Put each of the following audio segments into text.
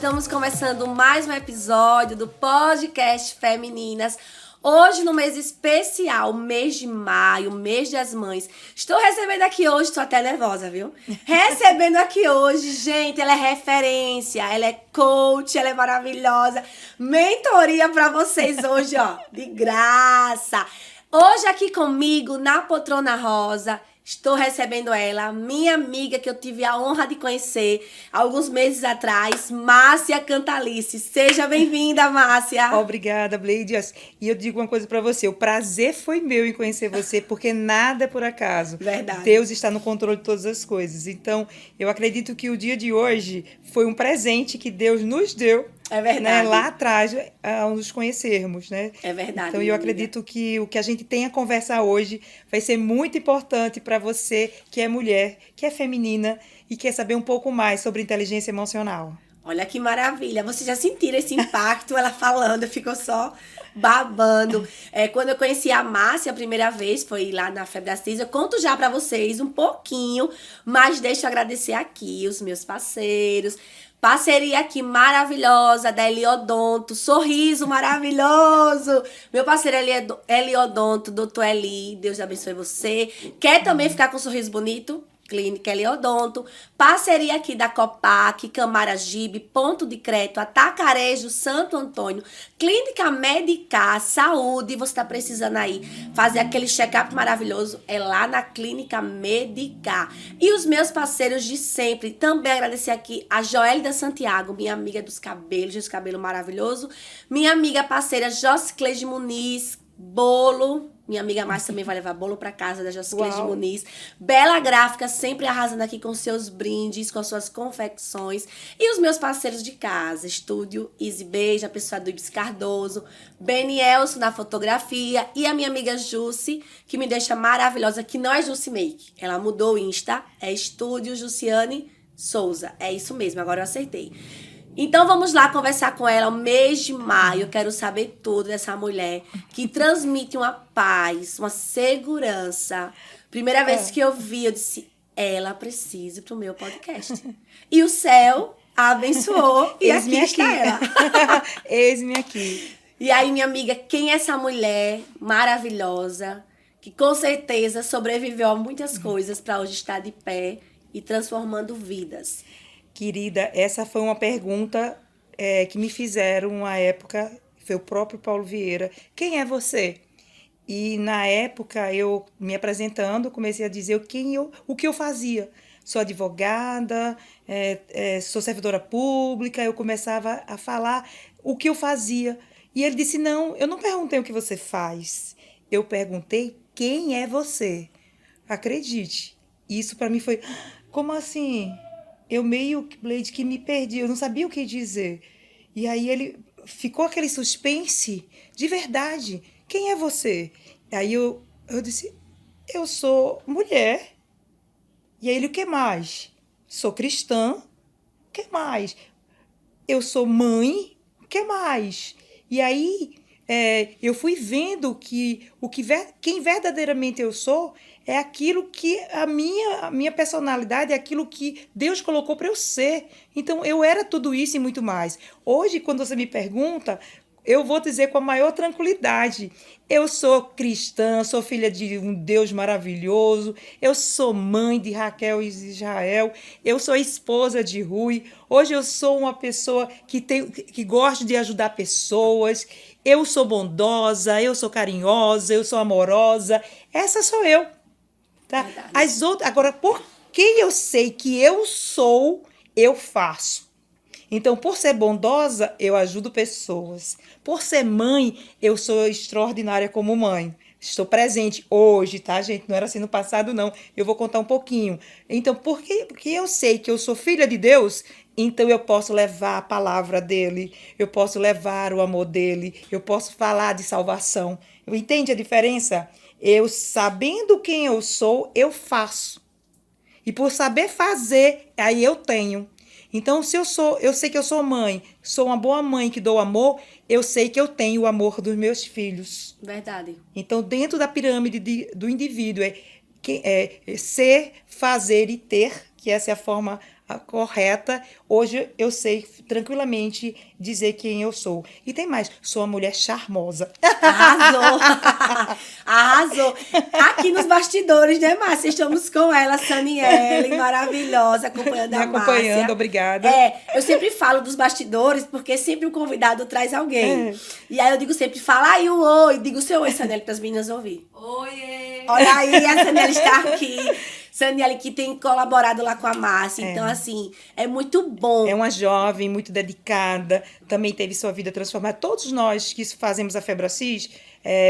Estamos começando mais um episódio do podcast Femininas. Hoje, no mês especial, mês de maio, mês das mães. Estou recebendo aqui hoje, estou até nervosa, viu? Recebendo aqui hoje, gente, ela é referência, ela é coach, ela é maravilhosa. Mentoria pra vocês hoje, ó, de graça. Hoje aqui comigo, na Poltrona Rosa, estou recebendo ela, minha amiga que eu tive a honra de conhecer alguns meses atrás, Márcia Cantalice. Seja bem-vinda, Márcia. Obrigada, Bleide. E eu digo uma coisa para você, o prazer foi meu em conhecer você, porque nada é por acaso. Verdade. Deus está no controle de todas as coisas. Então, eu acredito que o dia de hoje foi um presente que Deus nos deu. É verdade. Né, lá atrás, ao nos conhecermos, né? É verdade. Então, eu acredito que o que a gente tem a conversar hoje vai ser muito importante para você que é mulher, que é feminina e quer saber um pouco mais sobre inteligência emocional. Olha que maravilha. Vocês já sentiram esse impacto? Ela falando, ficou só babando. Quando eu conheci a Márcia a primeira vez, foi lá na Febre da CIS. Eu conto já pra vocês um pouquinho, mas deixa eu agradecer aqui os meus parceiros. Parceria aqui maravilhosa da Eliodonto, sorriso maravilhoso. Meu parceiro Eliodonto, doutor Eli, Deus abençoe você. Quer também ficar com um sorriso bonito? Clínica Eliodonto, parceria aqui da Copac, Camaragibe, Ponto de Crédito, Atacarejo, Santo Antônio, Clínica Medicar, Saúde, você tá precisando aí fazer aquele check-up maravilhoso, é lá na Clínica Medicar. E os meus parceiros de sempre, também agradecer aqui a Joelida Santiago, minha amiga dos cabelo maravilhoso, minha amiga parceira Josicleide Muniz, bolo. Minha amiga Márcia também vai levar bolo pra casa da Josicleide Muniz. Bela Gráfica, sempre arrasando aqui com seus brindes, com suas confecções. E os meus parceiros de casa, Estúdio Easy Beija, a pessoa do Ibis Cardoso, Benielson na fotografia e a minha amiga Jussi, que me deixa maravilhosa, que não é Jussi Make. Ela mudou o Insta, é Estúdio Jussiane Souza. É isso mesmo, agora eu acertei. Então vamos lá conversar com ela o mês de maio. Eu quero saber tudo dessa mulher que transmite uma paz, uma segurança. Primeira vez que eu vi, eu disse, ela precisa ir pro meu podcast. E o céu a abençoou e aqui está ela. Eis-me aqui. E aí, minha amiga, quem é essa mulher maravilhosa que com certeza sobreviveu a muitas coisas para hoje estar de pé e transformando vidas? Querida, essa foi uma pergunta que me fizeram à época, foi o próprio Paulo Vieira. Quem é você? E na época, eu me apresentando, comecei a dizer o que eu fazia. Sou advogada, sou servidora pública, eu começava a falar o que eu fazia. E ele disse, não, eu não perguntei o que você faz, eu perguntei quem é você. Acredite, isso para mim foi, como assim? Eu meio, Bleide, que me perdi, eu não sabia o que dizer. E aí ele ficou aquele suspense de verdade. Quem é você? Aí eu disse, eu sou mulher. E aí ele, o que mais? Sou cristã. O que mais? Eu sou mãe. O que mais? E aí eu fui vendo que quem verdadeiramente eu sou é aquilo que a minha personalidade, é aquilo que Deus colocou para eu ser. Então, eu era tudo isso e muito mais. Hoje, quando você me pergunta, eu vou dizer com a maior tranquilidade. Eu sou cristã, sou filha de um Deus maravilhoso, eu sou mãe de Raquel e Israel, eu sou esposa de Rui, hoje eu sou uma pessoa que gosta de ajudar pessoas, eu sou bondosa, eu sou carinhosa, eu sou amorosa, essa sou eu. Tá? As outras, agora, por quem eu sei que eu sou, eu faço. Então, por ser bondosa, eu ajudo pessoas. Por ser mãe, eu sou extraordinária como mãe. Estou presente hoje, tá, gente? Não era assim no passado, não. Eu vou contar um pouquinho. Então, porque eu sei que eu sou filha de Deus, então eu posso levar a palavra dele, eu posso levar o amor dele, eu posso falar de salvação. Entende a diferença? Eu, sabendo quem eu sou, eu faço. E por saber fazer, aí eu tenho. Então, se eu sei que eu sou mãe, sou uma boa mãe que dou amor, eu sei que eu tenho o amor dos meus filhos. Verdade. Então, dentro da pirâmide do indivíduo, ser, fazer e ter, que essa é a forma correta. Hoje eu sei tranquilamente dizer quem eu sou. E tem mais, sou uma mulher charmosa. Arrasou! Arrasou! Aqui nos bastidores, né, Márcia? Estamos com ela, Saniele, maravilhosa, acompanhando a Márcia. Me acompanhando, obrigada. Eu sempre falo dos bastidores, porque sempre o convidado traz alguém. E aí eu digo sempre, fala aí o oi. Digo o seu oi, Saniele, para as meninas ouvir. Oiê! Olha aí, a Saniele está aqui. Saniele que tem colaborado lá com a Márcia. Então, assim, é muito bom. É uma jovem muito dedicada, também teve sua vida transformada. Todos nós que fazemos a Febracis,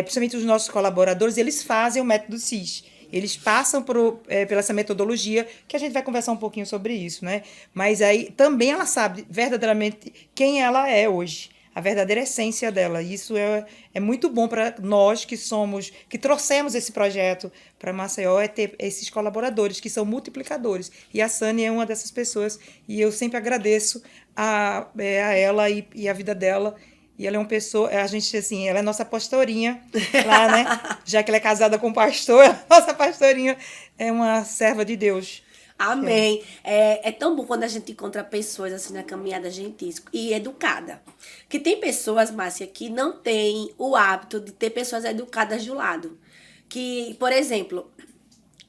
principalmente os nossos colaboradores, eles fazem o método CIS. Eles passam pela essa metodologia, que a gente vai conversar um pouquinho sobre isso, né? Mas aí também ela sabe verdadeiramente quem ela é hoje. A verdadeira essência dela. Isso é muito bom para nós que trouxemos esse projeto para Maceió, ter esses colaboradores que são multiplicadores. E a Sani é uma dessas pessoas, e eu sempre agradeço a ela e a vida dela. E ela é uma pessoa, a gente, assim, ela é nossa pastorinha lá, né? Já que ela é casada com um pastor, nossa pastorinha é uma serva de Deus. Amém. É tão bom quando a gente encontra pessoas assim na caminhada gentil e educada. Que tem pessoas, Márcia, que não têm o hábito de ter pessoas educadas do lado. Que, por exemplo,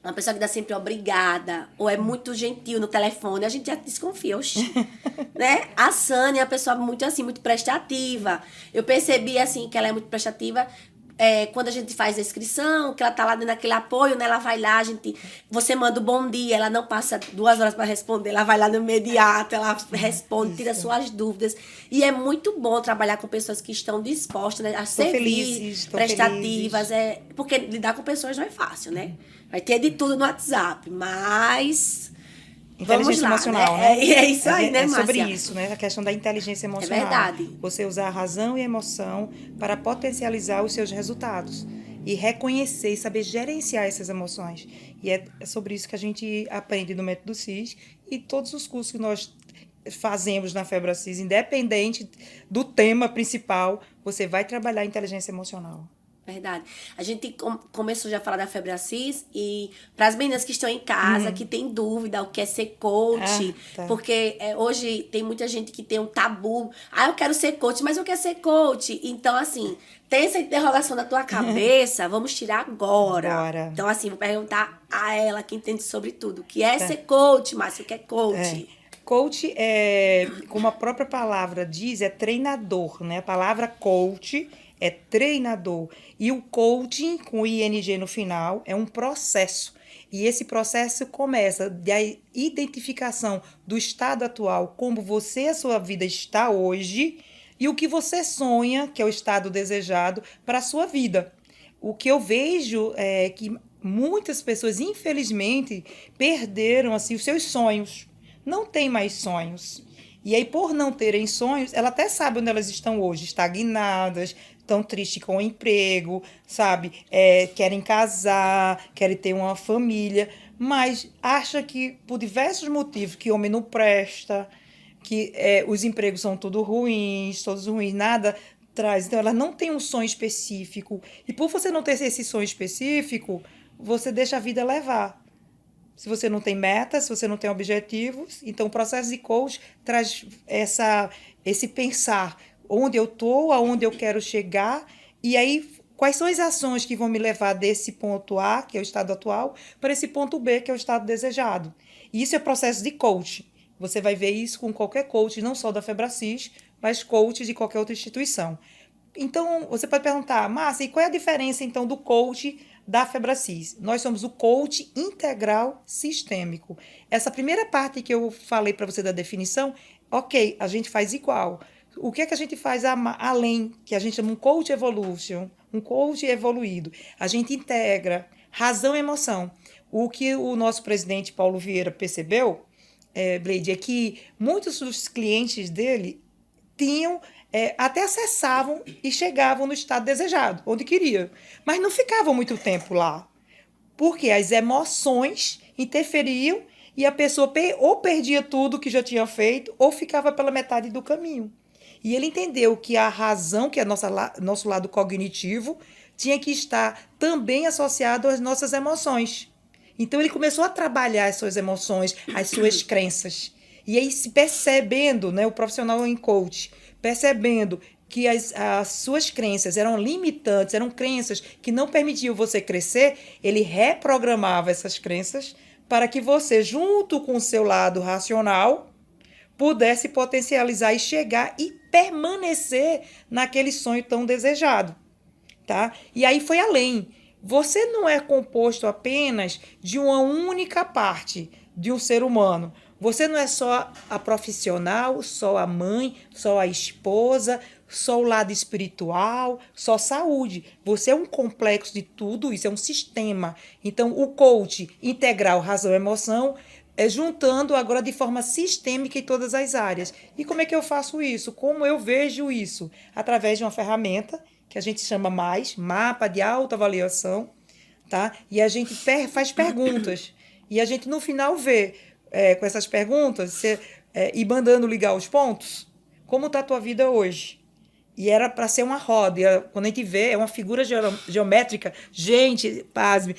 uma pessoa que dá sempre obrigada ou é muito gentil no telefone, a gente já desconfia, oxi, né? A Sânia é uma pessoa muito assim, muito prestativa. Eu percebi assim que ela é muito prestativa. Quando a gente faz a inscrição, que ela tá lá dando aquele apoio, né? Ela vai lá, você manda o bom dia, ela não passa 2 horas para responder, ela vai lá no imediato, ela responde, tira suas dúvidas. E é muito bom trabalhar com pessoas que estão dispostas, né, a servir, prestativas. Porque lidar com pessoas não é fácil, né? Vai ter de tudo no WhatsApp, mas... Inteligência emocional, né? né? É isso aí, né, Márcia? É sobre isso, né? A questão da inteligência emocional. É verdade. Você usar a razão e a emoção para potencializar os seus resultados. E reconhecer e saber gerenciar essas emoções. E é sobre isso que a gente aprende no Método CIS e todos os cursos que nós fazemos na Febracis, independente do tema principal, você vai trabalhar a inteligência emocional. Verdade. A gente começou já a falar da Febracis e para as meninas que estão em casa, que tem dúvida o que é ser coach, tá. Porque hoje tem muita gente que tem um tabu. Eu quero ser coach, mas eu quero ser coach. Então, assim, tem essa interrogação na tua cabeça, vamos tirar agora. Então, assim, vou perguntar a ela que entende sobre tudo. O que é ser coach, Márcia? O que é coach? Coach, como a própria palavra diz, é treinador, né? A palavra coach é treinador. E o coaching, com ING no final, é um processo. E esse processo começa da identificação do estado atual, como você, a sua vida está hoje, e o que você sonha, que é o estado desejado, para a sua vida. O que eu vejo é que muitas pessoas, infelizmente, perderam assim, os seus sonhos. Não tem mais sonhos. E aí, por não terem sonhos, ela até sabe onde elas estão hoje, estagnadas, tão tristes com o emprego, sabe? Querem casar, querem ter uma família, mas acha que, por diversos motivos, que homem não presta, que os empregos são todos ruins, nada traz. Então, ela não tem um sonho específico. E por você não ter esse sonho específico, você deixa a vida levar. Se você não tem metas, se você não tem objetivos, então o processo de coach traz esse pensar onde eu estou, aonde eu quero chegar, e aí quais são as ações que vão me levar desse ponto A, que é o estado atual, para esse ponto B, que é o estado desejado. E isso é processo de coaching. Você vai ver isso com qualquer coach, não só da Febracis, mas coach de qualquer outra instituição. Então, você pode perguntar, Márcia, e qual é a diferença, então, do coach da Febracis? Nós somos o coach integral sistêmico. Essa primeira parte que eu falei para você da definição, ok, a gente faz igual. O que é que a gente faz além, que a gente chama um coach evolution, um coach evoluído? A gente integra razão e emoção. O que o nosso presidente Paulo Vieira percebeu, Bleide, é que muitos dos clientes dele até acessavam e chegavam no estado desejado, onde queriam, mas não ficavam muito tempo lá, porque as emoções interferiam e a pessoa ou perdia tudo que já tinha feito ou ficava pela metade do caminho. E ele entendeu que a razão, que é nosso lado cognitivo, tinha que estar também associado às nossas emoções. Então ele começou a trabalhar as suas emoções, as suas crenças. E aí, se percebendo, né, o profissional em coach, percebendo que as suas crenças eram limitantes, eram crenças que não permitiam você crescer, ele reprogramava essas crenças para que você, junto com o seu lado racional, pudesse potencializar e chegar e permanecer naquele sonho tão desejado, tá? E aí foi além. Você não é composto apenas de uma única parte de um ser humano. Você não é só a profissional, só a mãe, só a esposa, só o lado espiritual, só saúde. Você é um complexo de tudo isso, é um sistema. Então, o coach integral razão e emoção é juntando agora de forma sistêmica em todas as áreas. E como é que eu faço isso? Como eu vejo isso? Através de uma ferramenta que a gente chama mapa de autoavaliação, tá? E a gente faz perguntas. E a gente, no final, vê, com essas perguntas, e mandando ligar os pontos, como está a tua vida hoje? E era para ser uma roda. E quando a gente vê, é uma figura geométrica, gente, pasme,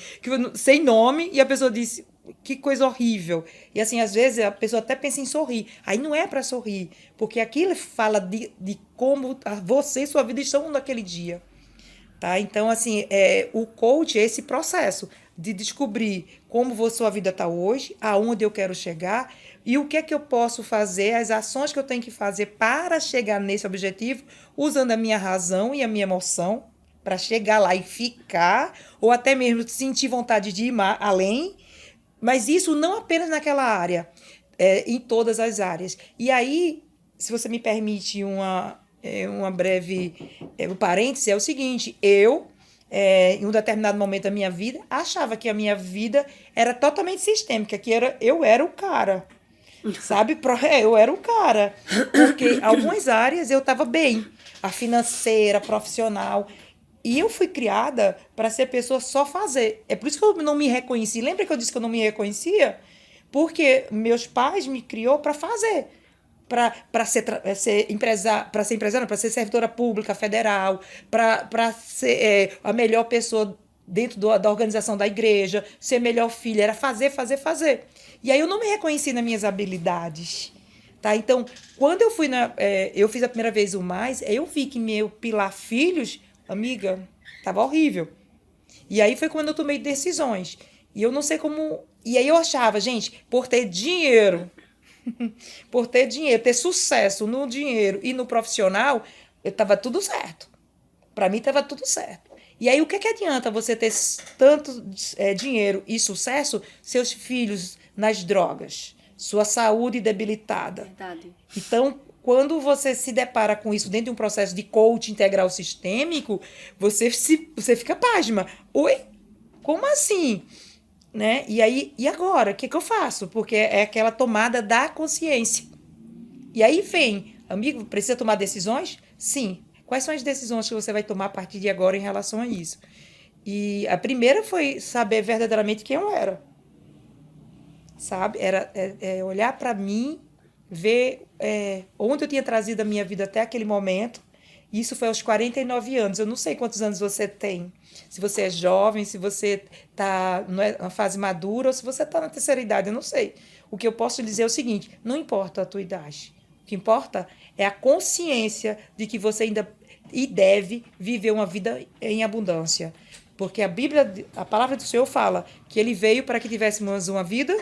sem nome, e a pessoa disse, que coisa horrível. E assim, às vezes a pessoa até pensa em sorrir. Aí não é para sorrir, porque aquilo fala de como você e sua vida estão naquele dia. Tá? Então, assim, o coach é esse processo de descobrir como sua vida está hoje, aonde eu quero chegar e o que é que eu posso fazer, as ações que eu tenho que fazer para chegar nesse objetivo, usando a minha razão e a minha emoção, para chegar lá e ficar, ou até mesmo sentir vontade de ir além, mas isso não apenas naquela área, em todas as áreas. E aí, se você me permite uma breve parêntese, é o seguinte, em um determinado momento da minha vida, achava que a minha vida era totalmente sistêmica, que eu era o cara, sabe? Eu era o cara, porque algumas áreas eu estava bem, a financeira, a profissional, e eu fui criada para ser pessoa só fazer. É por isso que eu não me reconheci. Lembra que eu disse que eu não me reconhecia? Porque meus pais me criou para fazer. Para ser empresária, para ser servidora pública federal, para ser a melhor pessoa dentro da organização da igreja, ser melhor filha, era fazer, fazer, fazer. E aí eu não me reconheci nas minhas habilidades. Tá? Então, quando eu fiz a primeira vez o Mais, eu vi que meu pilar filhos, amiga, estava horrível. E aí foi quando eu tomei decisões. E eu não sei como... E aí eu achava, gente, por ter dinheiro, ter sucesso no dinheiro e no profissional, estava tudo certo. Para mim, estava tudo certo. E aí, o que adianta você ter tanto dinheiro e sucesso, seus filhos nas drogas, sua saúde debilitada? Verdade. Então, quando você se depara com isso dentro de um processo de coaching integral sistêmico, você fica pasma. Oi? Como assim? Né? E aí, e agora? O que eu faço? Porque é aquela tomada da consciência. E aí vem, amigo, precisa tomar decisões? Sim. Quais são as decisões que você vai tomar a partir de agora em relação a isso? E a primeira foi saber verdadeiramente quem eu era. Sabe? Era olhar para mim, ver onde eu tinha trazido a minha vida até aquele momento. Isso foi aos 49 anos. Eu não sei quantos anos você tem. Se você é jovem, se você está na fase madura ou se você está na terceira idade, eu não sei. O que eu posso dizer é o seguinte, não importa a tua idade. O que importa é a consciência de que você ainda deve viver uma vida em abundância. Porque a Bíblia, a palavra do Senhor fala que ele veio para que tivéssemos uma vida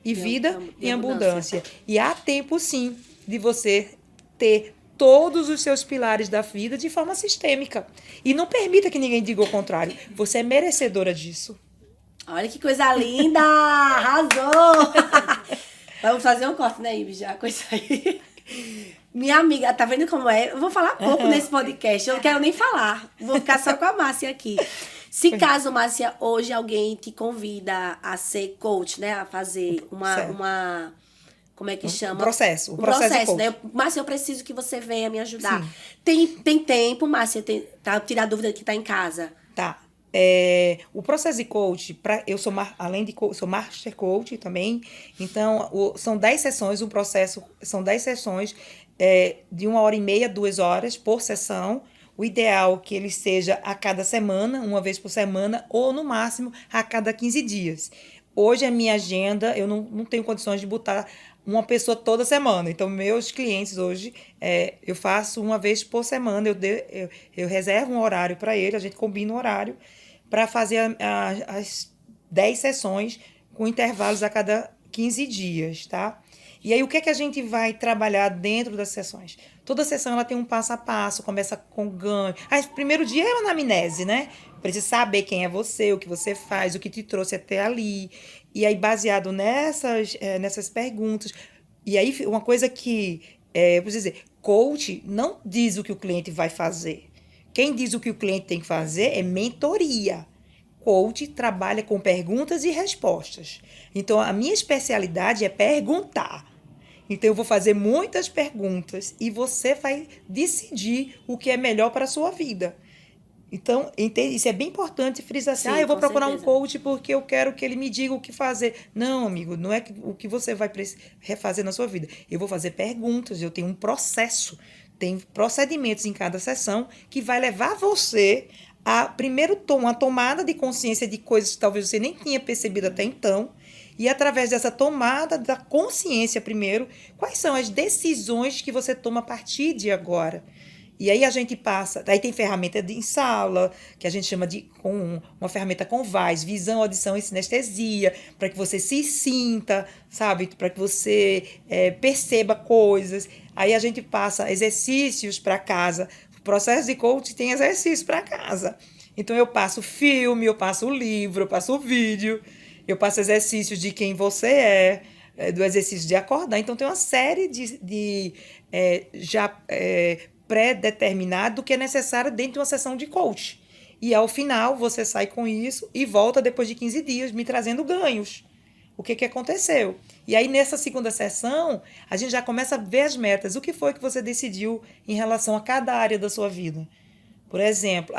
e vida em abundância. E há tempo, sim, de você ter todos os seus pilares da vida de forma sistêmica. E não permita que ninguém diga o contrário. Você é merecedora disso. Olha que coisa linda! Arrasou! Vamos fazer um corte, né, Ives? Já com isso aí. Minha amiga, tá vendo como é? Eu vou falar pouco nesse podcast. Eu não quero nem falar. Vou ficar só com a Márcia aqui. Se caso, Márcia, hoje alguém te convida a ser coach, né? A fazer uma como é que chama? Um processo. Um processo, né? Márcia, eu preciso que você venha me ajudar. Tem tempo, Márcia? Tirar a dúvida que tá em casa. Tá. O processo de coach, eu sou além de sou master coach também, então são 10 sessões, o processo são 10 sessões de 1h30, 2 horas por sessão. O ideal é que ele seja a cada semana, uma vez por semana, ou no máximo a cada 15 dias. Hoje a minha agenda, eu não tenho condições de botar uma pessoa toda semana. Então, meus clientes hoje, eu faço uma vez por semana, eu reservo um horário para ele, a gente combina um horário para fazer as 10 sessões com intervalos a cada 15 dias, tá? E aí, o que é que a gente vai trabalhar dentro das sessões? Toda sessão ela tem um passo a passo, começa com ganho. Aí, primeiro dia é uma anamnese, né? Precisa saber quem é você, o que você faz, o que te trouxe até ali. E aí, baseado nessas perguntas. E aí, uma coisa que, vou dizer, coach não diz o que o cliente vai fazer. Quem diz o que o cliente tem que fazer é mentoria. Coach trabalha com perguntas e respostas. Então, a minha especialidade é perguntar. Então, eu vou fazer muitas perguntas e você vai decidir o que é melhor para a sua vida. Então, isso é bem importante frisar assim, Sim, eu vou com procurar um certeza. coach porque eu quero que ele me diga o que fazer. Não, amigo, não é o que você vai refazer na sua vida. Eu vou fazer perguntas, eu tenho um processo, tem procedimentos em cada sessão que vai levar você a, primeiro, uma tomada de consciência de coisas que talvez você nem tinha percebido até então, e através dessa tomada da consciência primeiro, quais são as decisões que você toma a partir de agora? E aí a gente passa, aí tem ferramenta em sala, que a gente chama de com uma ferramenta com VAS, visão, audição e sinestesia, para que você se sinta, sabe? Para que você perceba coisas. Aí a gente passa exercícios para casa. O processo de coaching tem exercícios para casa. Então eu passo filme, eu passo livro, eu passo vídeo, eu passo exercícios de quem você do exercício de acordar. Então tem uma série de pré-determinado do que é necessário dentro de uma sessão de coach. E ao final você sai com isso e volta depois de 15 dias me trazendo ganhos. O que aconteceu? E aí nessa segunda sessão a gente já começa a ver as metas. O que foi que você decidiu em relação a cada área da sua vida? Por exemplo,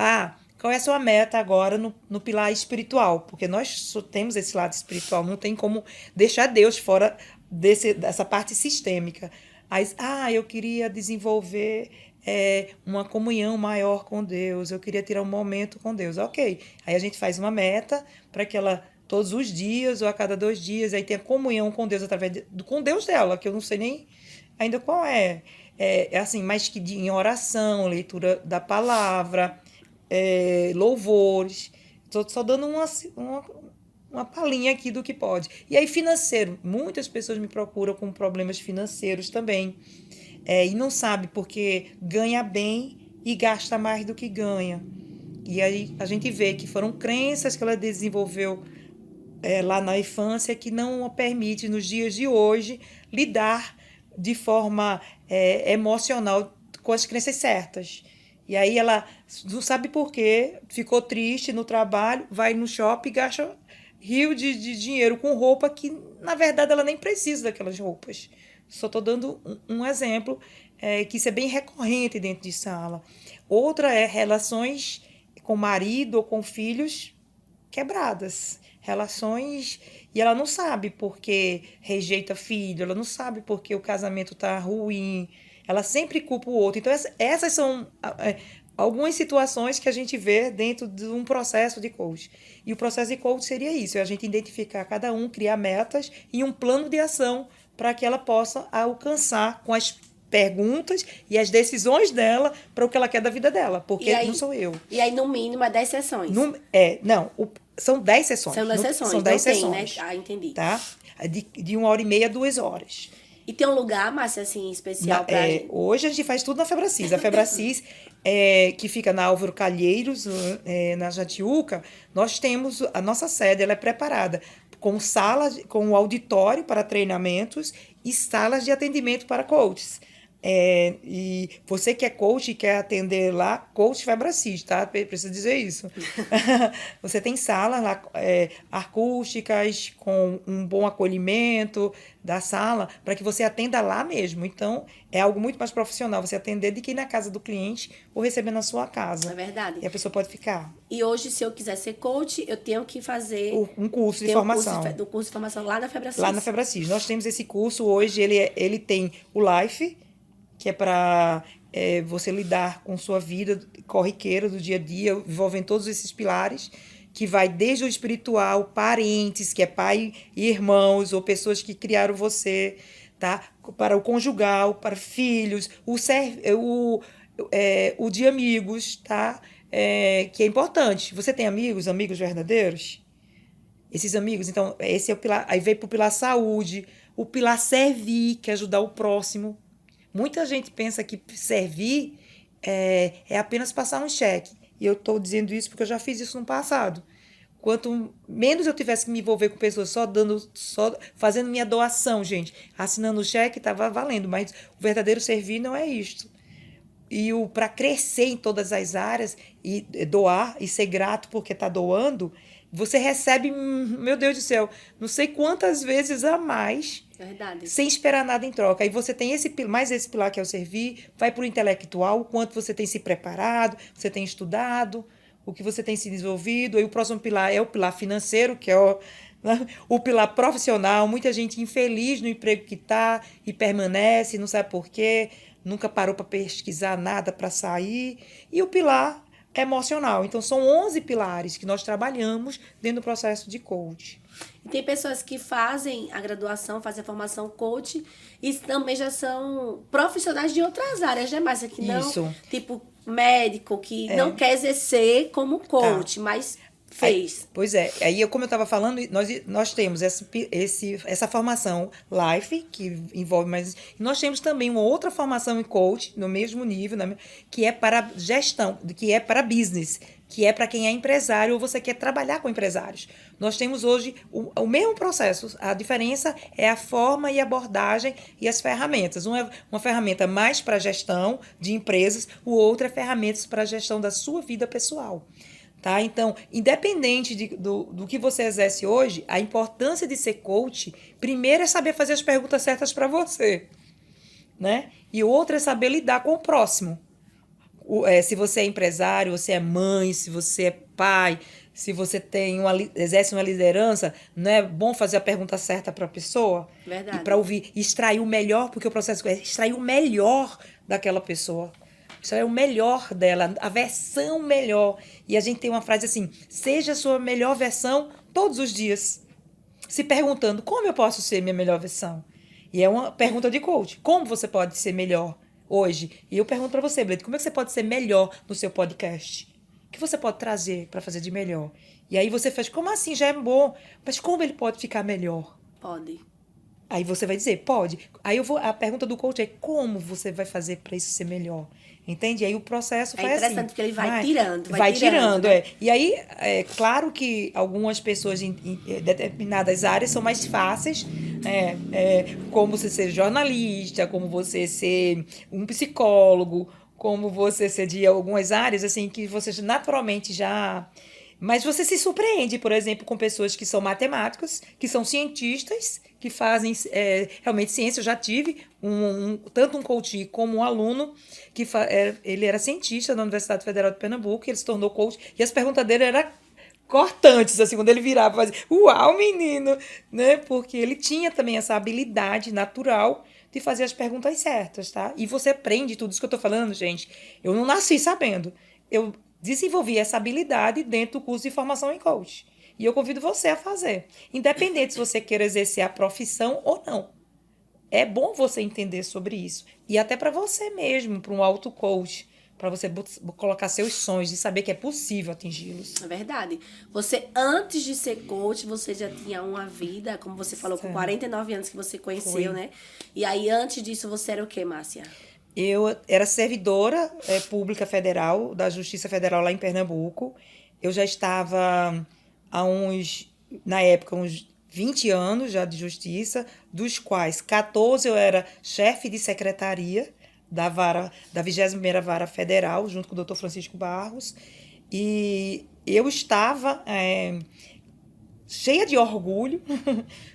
qual é a sua meta agora no pilar espiritual? Porque nós só temos esse lado espiritual, não tem como deixar Deus fora dessa parte sistêmica. Aí, eu queria desenvolver uma comunhão maior com Deus, eu queria tirar um momento com Deus. Ok, aí a gente faz uma meta para que ela, todos os dias ou a cada 2 dias, aí tenha comunhão com Deus através com Deus dela, que eu não sei nem ainda qual é. Assim, mas que em oração, leitura da palavra, louvores. Estou só dando uma palhinha aqui do que pode. E aí, financeiro. Muitas pessoas me procuram com problemas financeiros também. E não sabe porque ganha bem e gasta mais do que ganha. E aí a gente vê que foram crenças que ela desenvolveu lá na infância que não a permite, nos dias de hoje, lidar de forma emocional com as crenças certas. E aí ela não sabe por quê, ficou triste no trabalho, vai no shopping e gasta rio de dinheiro com roupa que, na verdade, ela nem precisa daquelas roupas. Só estou dando um exemplo que isso é bem recorrente dentro de sala. Outra é relações com marido ou com filhos quebradas. Relações... E ela não sabe porque rejeita filho, ela não sabe porque o casamento está ruim. Ela sempre culpa o outro. Então, essas são algumas situações que a gente vê dentro de um processo de coach. E o processo de coach seria isso, é a gente identificar cada um, criar metas e um plano de ação para que ela possa alcançar com as perguntas e as decisões dela para o que ela quer da vida dela, porque aí, não sou eu. E aí, no mínimo, é 10 sessões. São 10 sessões. São 10 sessões. São 10 sessões. Né? Entendi. Tá? De 1h30 a 2 horas. E tem um lugar, Márcia, assim, especial pra gente? Hoje a gente faz tudo na Febracis. A Febracis, que fica na Álvaro Calheiros, na Jatiuca, nós temos a nossa sede, ela é preparada com salas, com auditório para treinamentos e salas de atendimento para coaches. E você que é coach e quer atender lá, coach Febracis, tá? Precisa dizer isso. Você tem salas lá acústicas, com um bom acolhimento da sala, para que você atenda lá mesmo. Então, é algo muito mais profissional você atender do que ir na casa do cliente ou receber na sua casa. É verdade. E a pessoa pode ficar. E hoje, se eu quiser ser coach, eu tenho que fazer... Um curso de formação. Um curso de formação lá na Febracis. Lá na Febracis. Nós temos esse curso hoje, ele tem o Life, que é para você lidar com sua vida corriqueira do dia a dia, envolvendo todos esses pilares, que vai desde o espiritual, parentes, que é pai e irmãos, ou pessoas que criaram você, tá? Para o conjugal, para filhos, o de amigos, tá? Que é importante. Você tem amigos verdadeiros? Esses amigos, então, esse é o pilar. Aí vem para o pilar saúde, o pilar servir, que é ajudar o próximo. Muita gente pensa que servir é apenas passar um cheque. E eu estou dizendo isso porque eu já fiz isso no passado. Quanto menos eu tivesse que me envolver com pessoas só fazendo minha doação, gente, assinando o cheque, estava valendo. Mas o verdadeiro servir não é isto. E para crescer em todas as áreas e doar e ser grato porque está doando, você recebe, meu Deus do céu, não sei quantas vezes a mais, Verdade. sem esperar nada em troca. Aí você tem mais esse pilar que é o servir, vai para o intelectual, o quanto você tem se preparado, você tem estudado, o que você tem se desenvolvido. Aí o próximo pilar é o pilar financeiro, que é o pilar profissional. Muita gente infeliz no emprego que está e permanece, não sabe por quê, nunca parou para pesquisar nada para sair. E o pilar emocional. Então, são 11 pilares que nós trabalhamos dentro do processo de coach. E tem pessoas que fazem a graduação, fazem a formação coach e também já são profissionais de outras áreas, né, Márcia? Que não, Isso. tipo, médico, que não quer exercer como coach, mas fez. Pois é. Aí, como eu estava falando, nós temos essa formação Life, que envolve mais. E nós temos também uma outra formação em coach, no mesmo nível, né, que é para gestão, que é para business, que é para quem é empresário ou você quer trabalhar com empresários. Nós temos hoje o mesmo processo. A diferença é a forma e abordagem e as ferramentas. Uma ferramenta mais para gestão de empresas, o outro é ferramentas para a gestão da sua vida pessoal. Tá? Então, independente do que você exerce hoje, a importância de ser coach, primeiro é saber fazer as perguntas certas para você, né? E outra é saber lidar com o próximo. Se você é empresário, você é mãe, se você é pai, se você exerce uma liderança, não é bom fazer a pergunta certa para a pessoa? Verdade. E para ouvir, extrair o melhor, porque o processo é extrair o melhor daquela pessoa. Isso é o melhor dela, a versão melhor. E a gente tem uma frase assim: seja a sua melhor versão todos os dias. Se perguntando, como eu posso ser minha melhor versão? E é uma pergunta de coach. Como você pode ser melhor hoje? E eu pergunto para você, Blade, como é que você pode ser melhor no seu podcast? O que você pode trazer para fazer de melhor? E aí você faz, como assim? Já é bom. Mas como ele pode ficar melhor? Pode. Aí você vai dizer, pode. Aí a pergunta do coach é, como você vai fazer para isso ser melhor? Entende? Aí o processo vai assim. É interessante porque ele vai tirando. Vai tirando, né? E aí, é claro que algumas pessoas em determinadas áreas são mais fáceis, como você ser jornalista, como você ser um psicólogo, como você ser de algumas áreas, assim, que você naturalmente já... Mas você se surpreende, por exemplo, com pessoas que são matemáticos, que são cientistas, que fazem realmente ciência. Eu já tive tanto um coach como um aluno, ele era cientista na Universidade Federal de Pernambuco, e ele se tornou coach, e as perguntas dele eram cortantes, assim, quando ele virava, fazia, uau, menino, né? Porque ele tinha também essa habilidade natural de fazer as perguntas certas, tá? E você aprende tudo isso que eu tô falando, gente. Eu não nasci sabendo. Eu desenvolvi essa habilidade dentro do curso de formação em coach. E eu convido você a fazer. Independente se você quer exercer a profissão ou não. É bom você entender sobre isso. E até para você mesmo, para um auto-coach. Para você colocar seus sonhos e saber que é possível atingi-los. É verdade. Você, antes de ser coach, você já tinha uma vida, como você falou, com 49 anos que você conheceu, né? E aí, antes disso, você era o quê, Márcia? Eu era servidora pública federal, da Justiça Federal lá em Pernambuco. Eu já estava na época, uns 20 anos já de justiça, dos quais 14 eu era chefe de secretaria da 21ª Vara Federal, junto com o doutor Francisco Barros. E eu estava cheia de orgulho,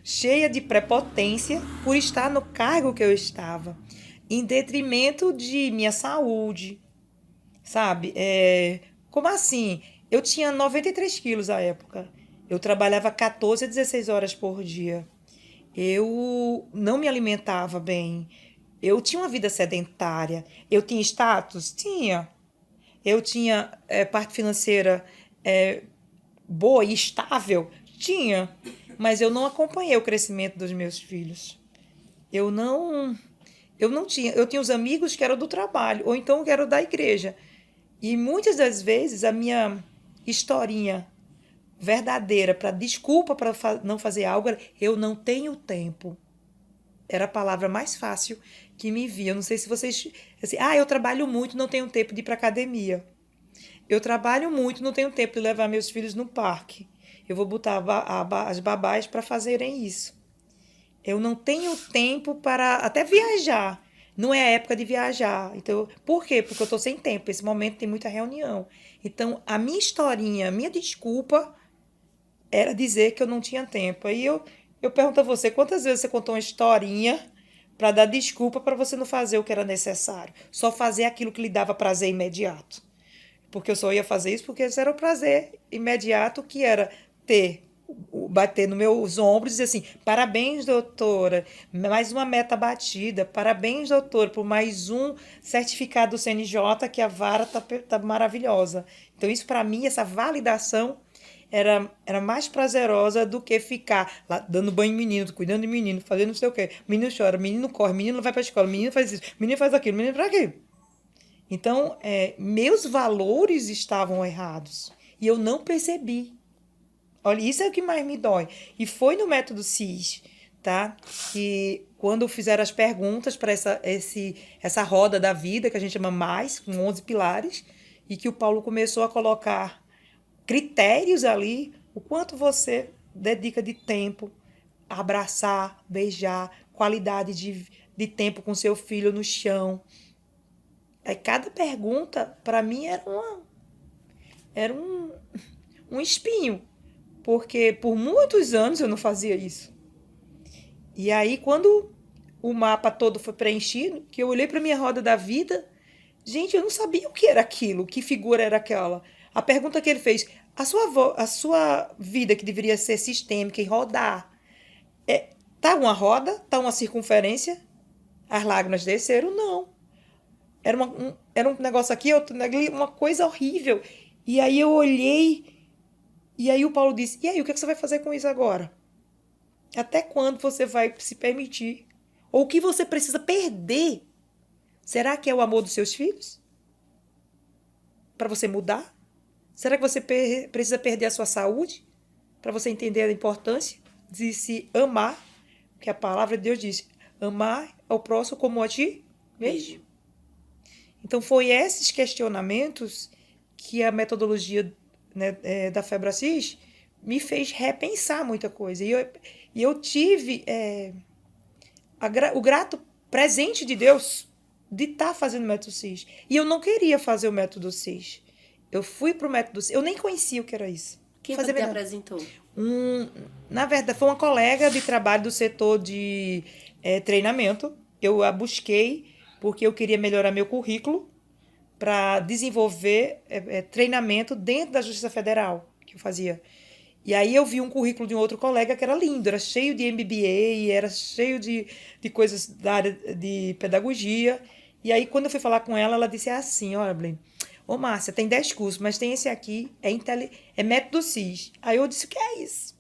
cheia de prepotência por estar no cargo que eu estava, em detrimento de minha saúde, sabe? Como assim? Eu tinha 93 quilos à época. Eu trabalhava 14 a 16 horas por dia. Eu não me alimentava bem. Eu tinha uma vida sedentária. Eu tinha status? Tinha. Eu tinha parte financeira boa e estável? Tinha, mas eu não acompanhei o crescimento dos meus filhos. Eu não, eu não tinha. Eu tinha os amigos que eram do trabalho, ou então que eram da igreja. E muitas das vezes a minha historinha verdadeira para desculpa para não fazer algo era eu não tenho tempo. Era a palavra mais fácil que me via. Eu não sei se vocês. Assim, eu trabalho muito, não tenho tempo de ir para academia. Eu trabalho muito, não tenho tempo de levar meus filhos no parque. Eu vou botar as babás para fazerem isso. Eu não tenho tempo para até viajar. Não é a época de viajar. Então, por quê? Porque eu estou sem tempo. Esse momento tem muita reunião. Então, a minha historinha, a minha desculpa era dizer que eu não tinha tempo. Aí eu pergunto a você, quantas vezes você contou uma historinha para dar desculpa para você não fazer o que era necessário? Só fazer aquilo que lhe dava prazer imediato. Porque eu só ia fazer isso porque esse era o prazer imediato, que era bater nos meus ombros e dizer assim, parabéns, doutora, mais uma meta batida, parabéns, doutora, por mais um certificado do CNJ, que a vara tá maravilhosa. Então, isso para mim, essa validação era mais prazerosa do que ficar lá dando banho em menino, cuidando de menino, fazendo não sei o quê. Menino chora, menino corre, menino vai para a escola, menino faz isso, menino faz aquilo, menino para quê? Então, meus valores estavam errados e eu não percebi. Olha, isso é o que mais me dói. E foi no método CIS, tá? Que quando fizeram as perguntas para essa roda da vida, que a gente chama mais, com 11 pilares, e que o Paulo começou a colocar critérios ali, o quanto você dedica de tempo a abraçar, beijar, qualidade de tempo com seu filho no chão. Aí cada pergunta, para mim, era um espinho, porque por muitos anos eu não fazia isso. E aí, quando o mapa todo foi preenchido, que eu olhei para minha roda da vida, gente, eu não sabia o que era aquilo, que figura era aquela. A pergunta que ele fez, a sua vida que deveria ser sistêmica e rodar, tá uma roda, tá uma circunferência, as lágrimas desceram? Não. Era um negócio aqui, outro ali, uma coisa horrível. E aí eu olhei, e aí o Paulo disse, e aí, o que você vai fazer com isso agora? Até quando você vai se permitir? Ou o que você precisa perder? Será que é o amor dos seus filhos? Para você mudar? Será que você precisa perder a sua saúde? Para você entender a importância de se amar? Porque a palavra de Deus diz, amar ao próximo como a ti mesmo. Então, foi esses questionamentos que a metodologia, né, da Febracis me fez repensar muita coisa. E eu tive o grato presente de Deus de estar fazendo o método CIS. E eu não queria fazer o método CIS. Eu fui para o método CIS. Eu nem conhecia o que era isso. Quem você apresentou? Na verdade, foi uma colega de trabalho do setor de treinamento. Eu a busquei porque eu queria melhorar meu currículo para desenvolver treinamento dentro da Justiça Federal, que eu fazia. E aí eu vi um currículo de um outro colega que era lindo, era cheio de MBA, era cheio de coisas da área de pedagogia. E aí, quando eu fui falar com ela, ela disse assim, olha, Blaine, ô Márcia, tem 10 cursos, mas tem esse aqui, é método CIS. Aí eu disse, o que é isso?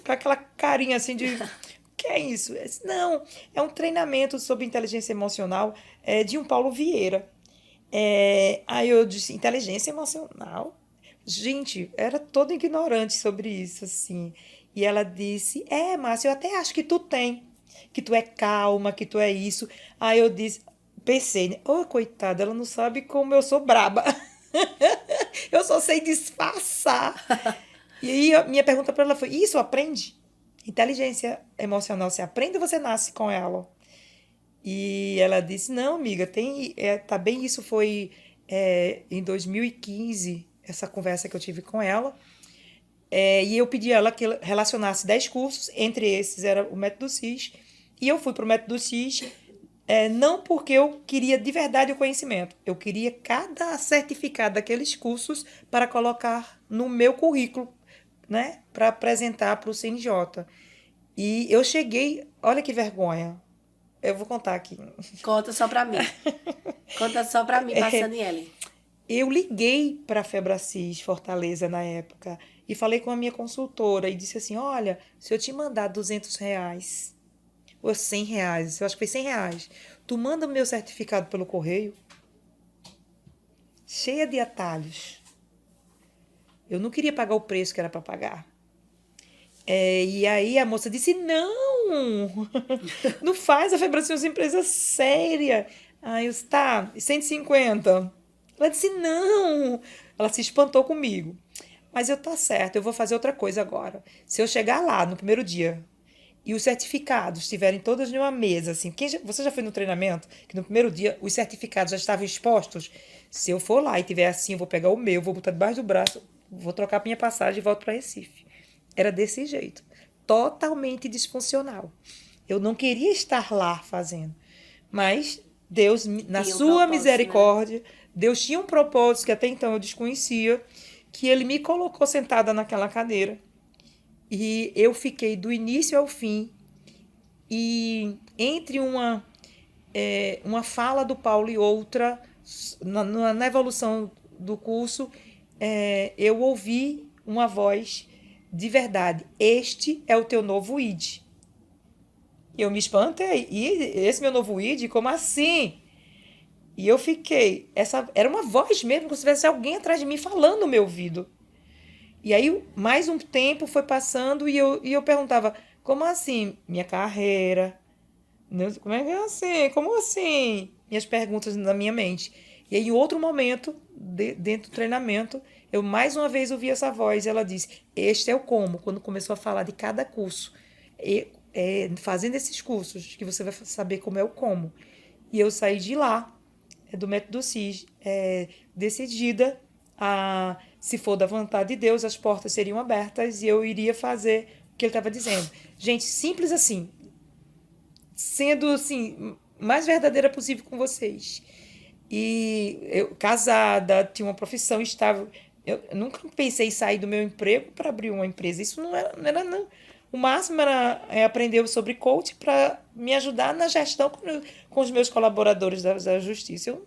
Com aquela carinha assim de... O que é isso? Eu disse, não, é um treinamento sobre inteligência emocional de um Paulo Vieira. Aí eu disse, inteligência emocional? Gente, era toda ignorante sobre isso, assim. E ela disse, Márcia, eu até acho que tu tem. Que tu é calma, que tu é isso. Aí eu disse, pensei, né? Coitada, ela não sabe como eu sou braba. Eu só sei disfarçar. E aí a minha pergunta para ela foi, isso aprende? Inteligência emocional, você aprende ou você nasce com ela? E ela disse, não, amiga, tá bem, isso foi em 2015, essa conversa que eu tive com ela. E eu pedi a ela que relacionasse 10 cursos, entre esses era o método CIS. E eu fui para o método CIS, não porque eu queria de verdade o conhecimento. Eu queria cada certificado daqueles cursos para colocar no meu currículo, né, para apresentar para o CNJ. E eu cheguei, olha que vergonha, eu vou contar aqui. Conta só pra mim. Conta só pra mim, passando em Ellen. Eu liguei para a Febracis Fortaleza na época e falei com a minha consultora e disse assim, olha, se eu te mandar R$ 200 ou R$ 100, eu acho que foi R$ 100, tu manda o meu certificado pelo correio, cheia de atalhos. Eu não queria pagar o preço que era para pagar. E aí a moça disse, não, não faz, a Febracis é uma empresa séria. Aí eu disse, tá, 150. Ela disse, não. Ela se espantou comigo. Mas eu tá certo, eu vou fazer outra coisa agora. Se eu chegar lá no primeiro dia e os certificados estiverem todos em uma mesa, assim, você já foi no treinamento? Que no primeiro dia os certificados já estavam expostos? Se eu for lá e tiver assim, eu vou pegar o meu, vou botar debaixo do braço, vou trocar minha passagem e volto para Recife. Era desse jeito. Totalmente disfuncional. Eu não queria estar lá fazendo. Mas Deus, na Tinha um sua propósito, né? misericórdia, Deus tinha um propósito que até então eu desconhecia, que ele me colocou sentada naquela cadeira. E eu fiquei do início ao fim. E entre uma fala do Paulo e outra, na evolução do curso, eu ouvi uma voz de verdade. Este é o teu novo ID. Eu me espantei. E esse meu novo ID, como assim? E eu fiquei. Era uma voz mesmo, como se tivesse alguém atrás de mim falando no meu ouvido. E aí, mais um tempo foi passando e eu perguntava: como assim? Minha carreira. Como é que é assim? Como assim? Minhas perguntas na minha mente. E aí, em outro momento, dentro do treinamento, eu mais uma vez ouvi essa voz. E ela disse: este é o como. Quando começou a falar de cada curso. Fazendo esses cursos, que você vai saber como é o como. E eu saí de lá, do método CIS, decidida a, se for da vontade de Deus, as portas seriam abertas e eu iria fazer o que ele estava dizendo. Gente, simples assim. Sendo assim, mais verdadeira possível com vocês. E eu, casada, tinha uma profissão estável. Eu nunca pensei em sair do meu emprego para abrir uma empresa. Isso não era não. O máximo era aprender sobre coaching para me ajudar na gestão com os meus colaboradores da justiça. Eu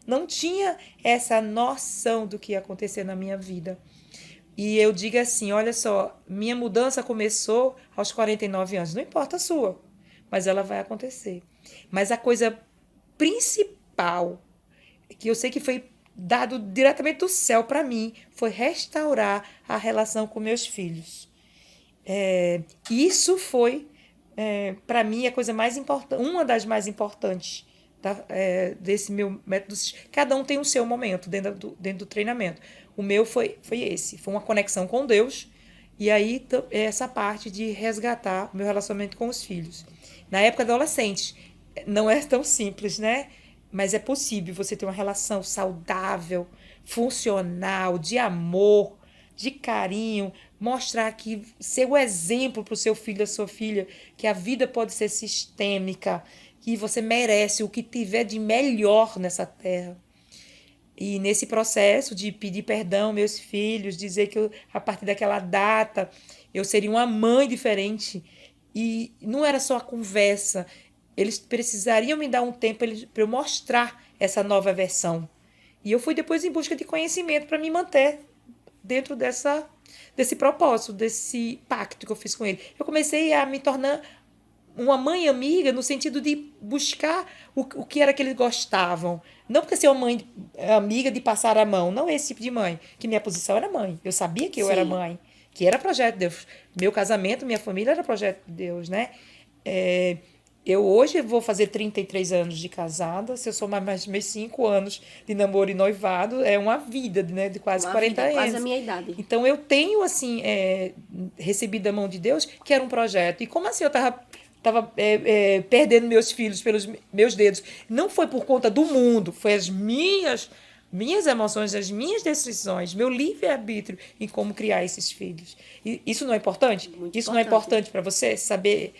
não tinha essa noção do que ia acontecer na minha vida. E eu digo assim, olha só, minha mudança começou aos 49 anos. Não importa a sua, mas ela vai acontecer. Mas a coisa principal, que eu sei que foi dado diretamente do céu para mim, foi restaurar a relação com meus filhos. Isso foi, para mim, a coisa mais importante, uma das mais importantes desse meu método. Cada um tem o seu momento dentro do treinamento. O meu foi esse, foi uma conexão com Deus, e aí essa parte de resgatar o meu relacionamento com os filhos. Na época adolescente, não é tão simples, né? Mas é possível você ter uma relação saudável, funcional, de amor, de carinho, mostrar que ser o exemplo para o seu filho, a sua filha, que a vida pode ser sistêmica, que você merece o que tiver de melhor nessa terra. E nesse processo de pedir perdão aos meus filhos, dizer que a partir daquela data eu seria uma mãe diferente. E não era só a conversa, eles precisariam me dar um tempo para eu mostrar essa nova versão. E eu fui depois em busca de conhecimento para me manter dentro desse propósito, desse pacto que eu fiz com ele. Eu comecei a me tornar uma mãe amiga no sentido de buscar o que era que eles gostavam. Não porque ser uma mãe amiga de passar a mão, não esse tipo de mãe, que minha posição era mãe. Eu sabia que eu era mãe, que era projeto de Deus. Meu casamento, minha família era projeto de Deus, né? Eu hoje vou fazer 33 anos de casada, se eu somar mais meus 5 anos de namoro e noivado, é uma vida, né, de quase 40 anos. Quase a minha idade. Então eu tenho, assim, recebido da mão de Deus que era um projeto. E como assim eu estava perdendo meus filhos pelos meus dedos? Não foi por conta do mundo, foi as minhas emoções, as minhas decisões, meu livre-arbítrio em como criar esses filhos. E isso não é importante? Muito Isso não é importante para você? Saber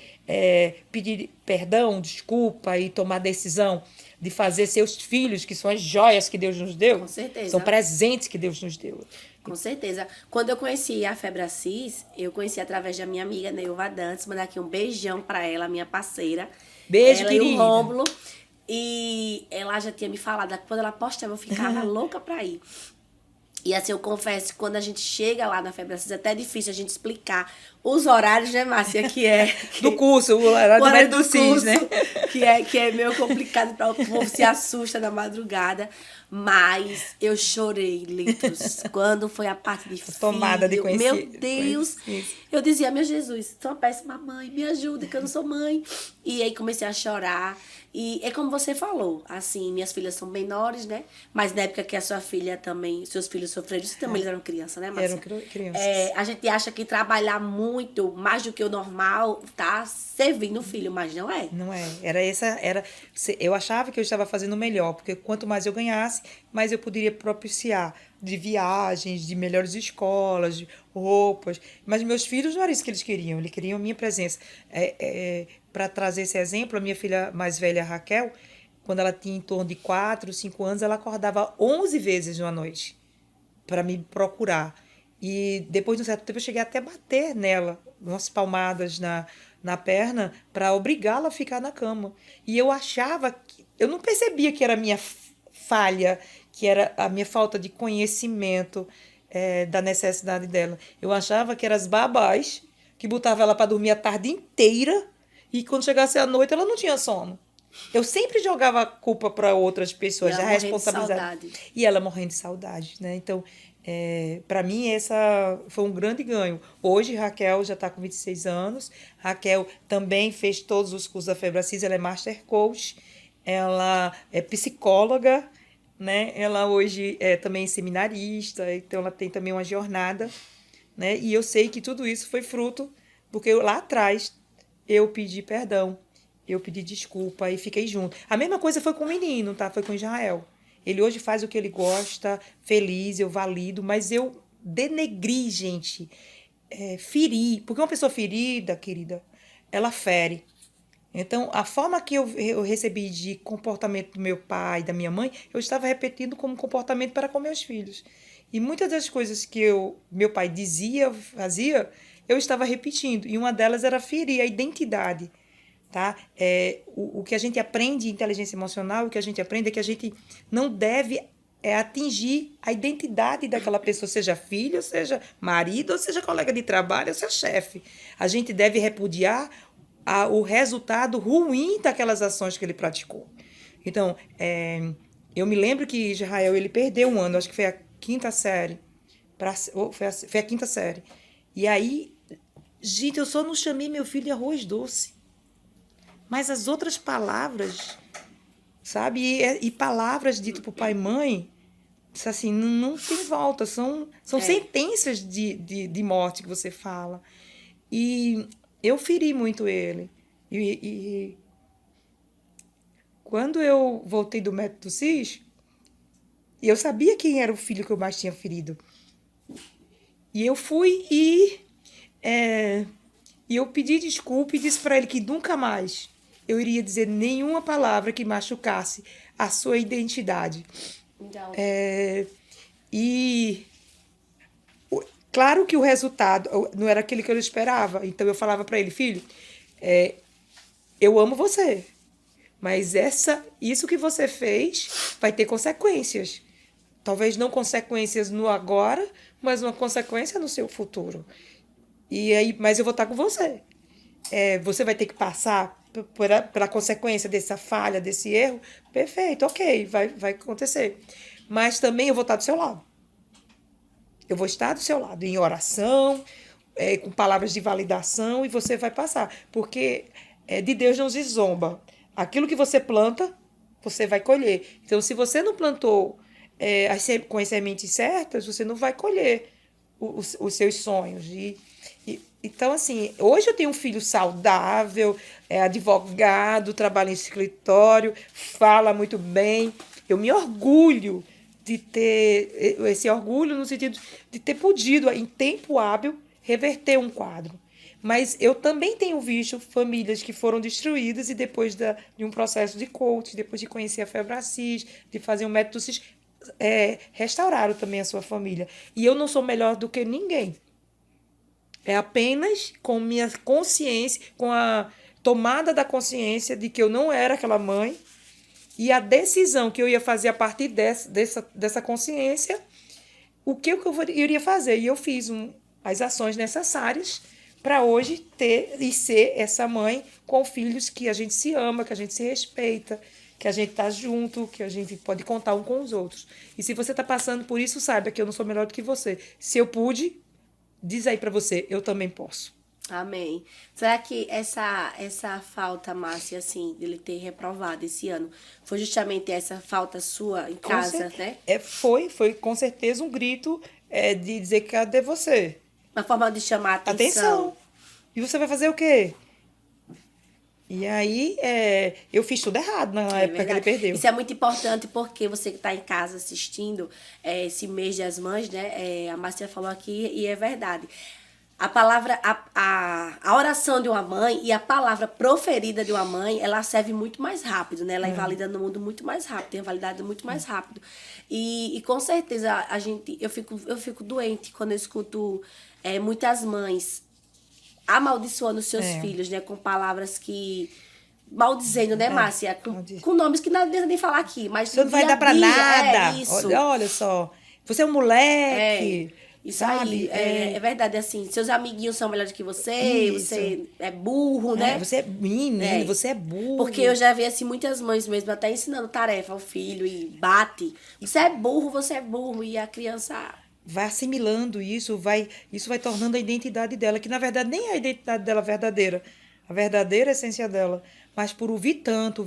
pedir perdão, desculpa e tomar decisão de fazer seus filhos, que são as joias que Deus nos deu? Com certeza. São presentes que Deus nos deu. Com certeza. Quando eu conheci a Febracis, eu conheci através da minha amiga Neuva Dantas, mandar aqui um beijão para ela, minha parceira. Beijo, ela querida. E o Rômulo. E ela já tinha me falado, quando ela postava, eu ficava louca pra ir. E assim, eu confesso que quando a gente chega lá na Febre Assis, é até difícil a gente explicar os horários, né, Márcia? Que é. Do curso, o horário O do horário método do CIS, né? curso, que é meio complicado para o povo se assusta na madrugada. Mas eu chorei litros. Quando foi a parte de Tomada de filho, meu Deus. conhecimento. Eu dizia, meu Jesus, sou uma péssima mãe, me ajuda, que eu não sou mãe. E aí comecei a chorar. E é como você falou, assim, minhas filhas são menores, né? Mas na época que a sua filha também, seus filhos sofreram, isso também eles eram crianças, né, Márcia? Eram crianças. A gente acha que trabalhar muito, mais do que o normal, tá servindo o filho, mas não é. Não é. Eu achava que eu estava fazendo melhor, porque quanto mais eu ganhasse, mais eu poderia propiciar de viagens, de melhores escolas, de roupas. Mas meus filhos não era isso que eles queriam a minha presença. Para trazer esse exemplo, a minha filha mais velha, Raquel, quando ela tinha em torno de 4, 5 anos, ela acordava 11 vezes numa noite para me procurar. E depois de um certo tempo eu cheguei até a bater nela, umas palmadas na perna, para obrigá-la a ficar na cama. E eu achava que. Eu não percebia que era a minha falha, que era a minha falta de conhecimento da necessidade dela. Eu achava que eram as babás que botavam ela para dormir a tarde inteira e quando chegasse a noite ela não tinha sono. Eu sempre jogava a culpa para outras pessoas, a responsabilidade. E ela morrendo de saudade, né? Então, para mim, essa foi um grande ganho. Hoje, Raquel já está com 26 anos. Raquel também fez todos os cursos da Febre Assis, ela é Master Coach, ela é psicóloga, né? Ela hoje é também seminarista, então ela tem também uma jornada, né? E eu sei que tudo isso foi fruto, porque lá atrás eu pedi perdão, eu pedi desculpa e fiquei junto. A mesma coisa foi com o menino, tá? Foi com o Israel. Ele hoje faz o que ele gosta, feliz, eu valido, mas eu denegri, gente, feri. Porque uma pessoa ferida, querida, ela fere. Então, a forma que eu recebi de comportamento do meu pai e da minha mãe, eu estava repetindo como comportamento para com meus filhos. E muitas das coisas que meu pai dizia, fazia, eu estava repetindo. E uma delas era ferir a identidade. Tá? O que a gente aprende em inteligência emocional, o que a gente aprende é que a gente não deve atingir a identidade daquela pessoa, seja filho, seja marido, ou seja colega de trabalho, ou seja chefe. A gente deve repudiar o resultado ruim daquelas ações que ele praticou. Então, eu me lembro que Israel ele perdeu um ano, acho que foi a quinta série. Foi a quinta série. E aí, gente, eu só não chamei meu filho de arroz doce. Mas as outras palavras, sabe? E palavras ditas por pai e mãe, assim, não tem volta. São sentenças de morte que você fala. E eu feri muito ele. E quando eu voltei do método CIS, eu sabia quem era o filho que eu mais tinha ferido. E eu fui e eu pedi desculpa e disse para ele que nunca mais eu iria dizer nenhuma palavra que machucasse a sua identidade. E claro que o resultado não era aquele que eu esperava. Então eu falava para ele, filho, eu amo você, mas isso que você fez vai ter consequências. Talvez não consequências no agora, mas uma consequência no seu futuro. Mas eu vou estar com você. Você vai ter que passar pela consequência dessa falha, desse erro. Perfeito, ok, vai acontecer. Mas também eu vou estar do seu lado. Eu vou estar do seu lado em oração, com palavras de validação, e você vai passar. Porque de Deus não se zomba. Aquilo que você planta, você vai colher. Então, se você não plantou com as sementes certas, você não vai colher os seus sonhos. Então, assim, hoje eu tenho um filho saudável, é advogado, trabalha em escritório, fala muito bem. Eu me orgulho de ter esse orgulho no sentido de ter podido, em tempo hábil, reverter um quadro. Mas eu também tenho visto famílias que foram destruídas e depois de um processo de coach, depois de conhecer a Febre Assis, de fazer um método CIS, restauraram também a sua família. E eu não sou melhor do que ninguém. É apenas com minha consciência, com a tomada da consciência de que eu não era aquela mãe E a decisão que eu ia fazer a partir dessa consciência, o que eu iria fazer. E eu fiz as ações necessárias para hoje ter e ser essa mãe com filhos que a gente se ama, que a gente se respeita, que a gente está junto, que a gente pode contar um com os outros. E se você está passando por isso, saiba que eu não sou melhor do que você. Se eu pude, diz aí para você, eu também posso. Amém. Será que essa falta, Márcia, assim, dele ter reprovado esse ano, foi justamente essa falta sua em casa, né? Foi com certeza um grito de dizer que cadê você? Uma forma de chamar a Atenção! E você vai fazer o quê? E aí, eu fiz tudo errado na época que ele perdeu. Isso é muito importante porque você que está em casa assistindo esse mês das mães, né? A Márcia falou aqui e é verdade. A palavra, a oração de uma mãe e a palavra proferida de uma mãe, ela serve muito mais rápido, né? Ela invalida no mundo muito mais rápido, tem a validade muito mais rápido. E com certeza eu fico doente quando eu escuto muitas mães amaldiçoando seus filhos, né? Com palavras que maldizendo, né, Márcia? Com nomes que não adianta nem falar aqui, mas você não vai dar pra nada. Isso. Olha só, você é um moleque. Isso sabe? aí, é verdade, assim, seus amiguinhos são melhores que você, você é burro, né? Você é menino, você é burro. Porque eu já vi, assim, muitas mães mesmo até ensinando tarefa ao filho e bate. Você é burro, e a criança... Vai assimilando isso vai tornando a identidade dela, que na verdade nem é a identidade dela verdadeira, a verdadeira essência dela. Mas por ouvir tanto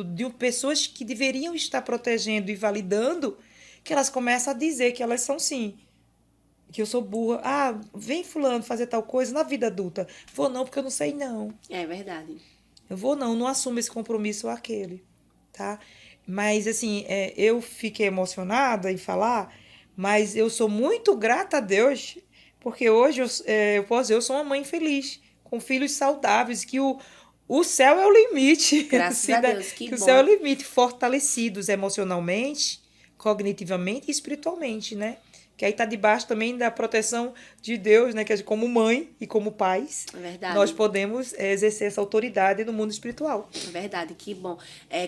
de pessoas que deveriam estar protegendo e validando, que elas começam a dizer que elas são sim. Que eu sou burra. Ah, vem fulano fazer tal coisa na vida adulta. Vou não, porque eu não sei não. É verdade. Eu vou não assumo esse compromisso ou aquele, tá? Mas, assim, eu fiquei emocionada em falar, mas eu sou muito grata a Deus, porque hoje eu posso dizer, eu sou uma mãe feliz, com filhos saudáveis, que o céu é o limite. Graças a Deus, que bom. O céu é o limite, fortalecidos emocionalmente, cognitivamente e espiritualmente, né? Que aí está debaixo também da proteção de Deus, né? Que como mãe e como pais, nós podemos exercer essa autoridade no mundo espiritual. É verdade, que bom.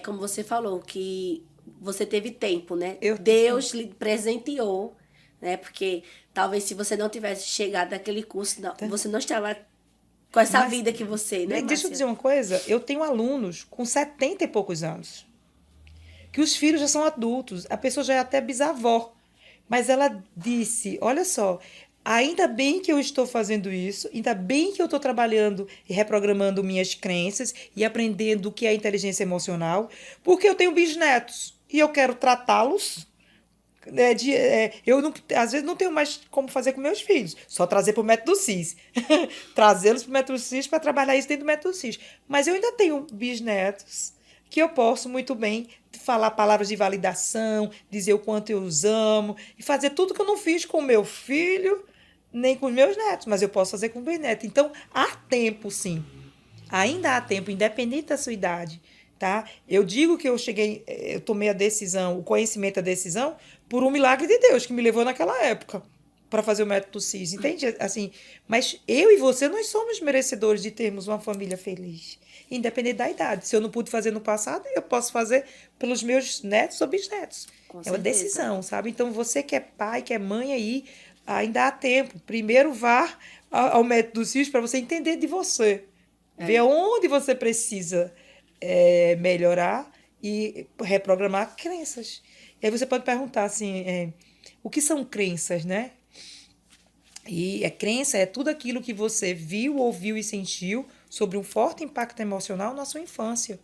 Como você falou, que você teve tempo, né? Deus lhe presenteou, né? Porque talvez se você não tivesse chegado naquele curso, você não estava com essa vida que você, né, Deixa eu dizer uma coisa, eu tenho alunos com 70 e poucos anos, que os filhos já são adultos, a pessoa já é até bisavó. Mas ela disse, olha só, ainda bem que eu estou fazendo isso, ainda bem que eu estou trabalhando e reprogramando minhas crenças e aprendendo o que é inteligência emocional, porque eu tenho bisnetos e eu quero tratá-los. Eu não, às vezes não tenho mais como fazer com meus filhos, só trazer para o método CIS. Trazê-los para o método CIS para trabalhar isso dentro do método CIS. Mas eu ainda tenho bisnetos que eu posso muito bem falar palavras de validação, dizer o quanto eu os amo, e fazer tudo que eu não fiz com o meu filho, nem com os meus netos, mas eu posso fazer com o meu neto. Então, há tempo, sim. Ainda há tempo, independente da sua idade. Tá? Eu digo que eu tomei a decisão, o conhecimento da decisão, por um milagre de Deus, que me levou naquela época para fazer o método CIS, entende? Assim, mas eu e você, nós somos merecedores de termos uma família feliz. Independente da idade. Se eu não pude fazer no passado, eu posso fazer pelos meus netos ou bisnetos. É uma decisão, sabe? Então, você que é pai, que é mãe aí, ainda há tempo. Primeiro vá ao método CIS para você entender de você. Ver onde você precisa melhorar e reprogramar crenças. E aí você pode perguntar assim, o que são crenças, né? E crença é tudo aquilo que você viu, ouviu e sentiu sobre um forte impacto emocional na sua infância.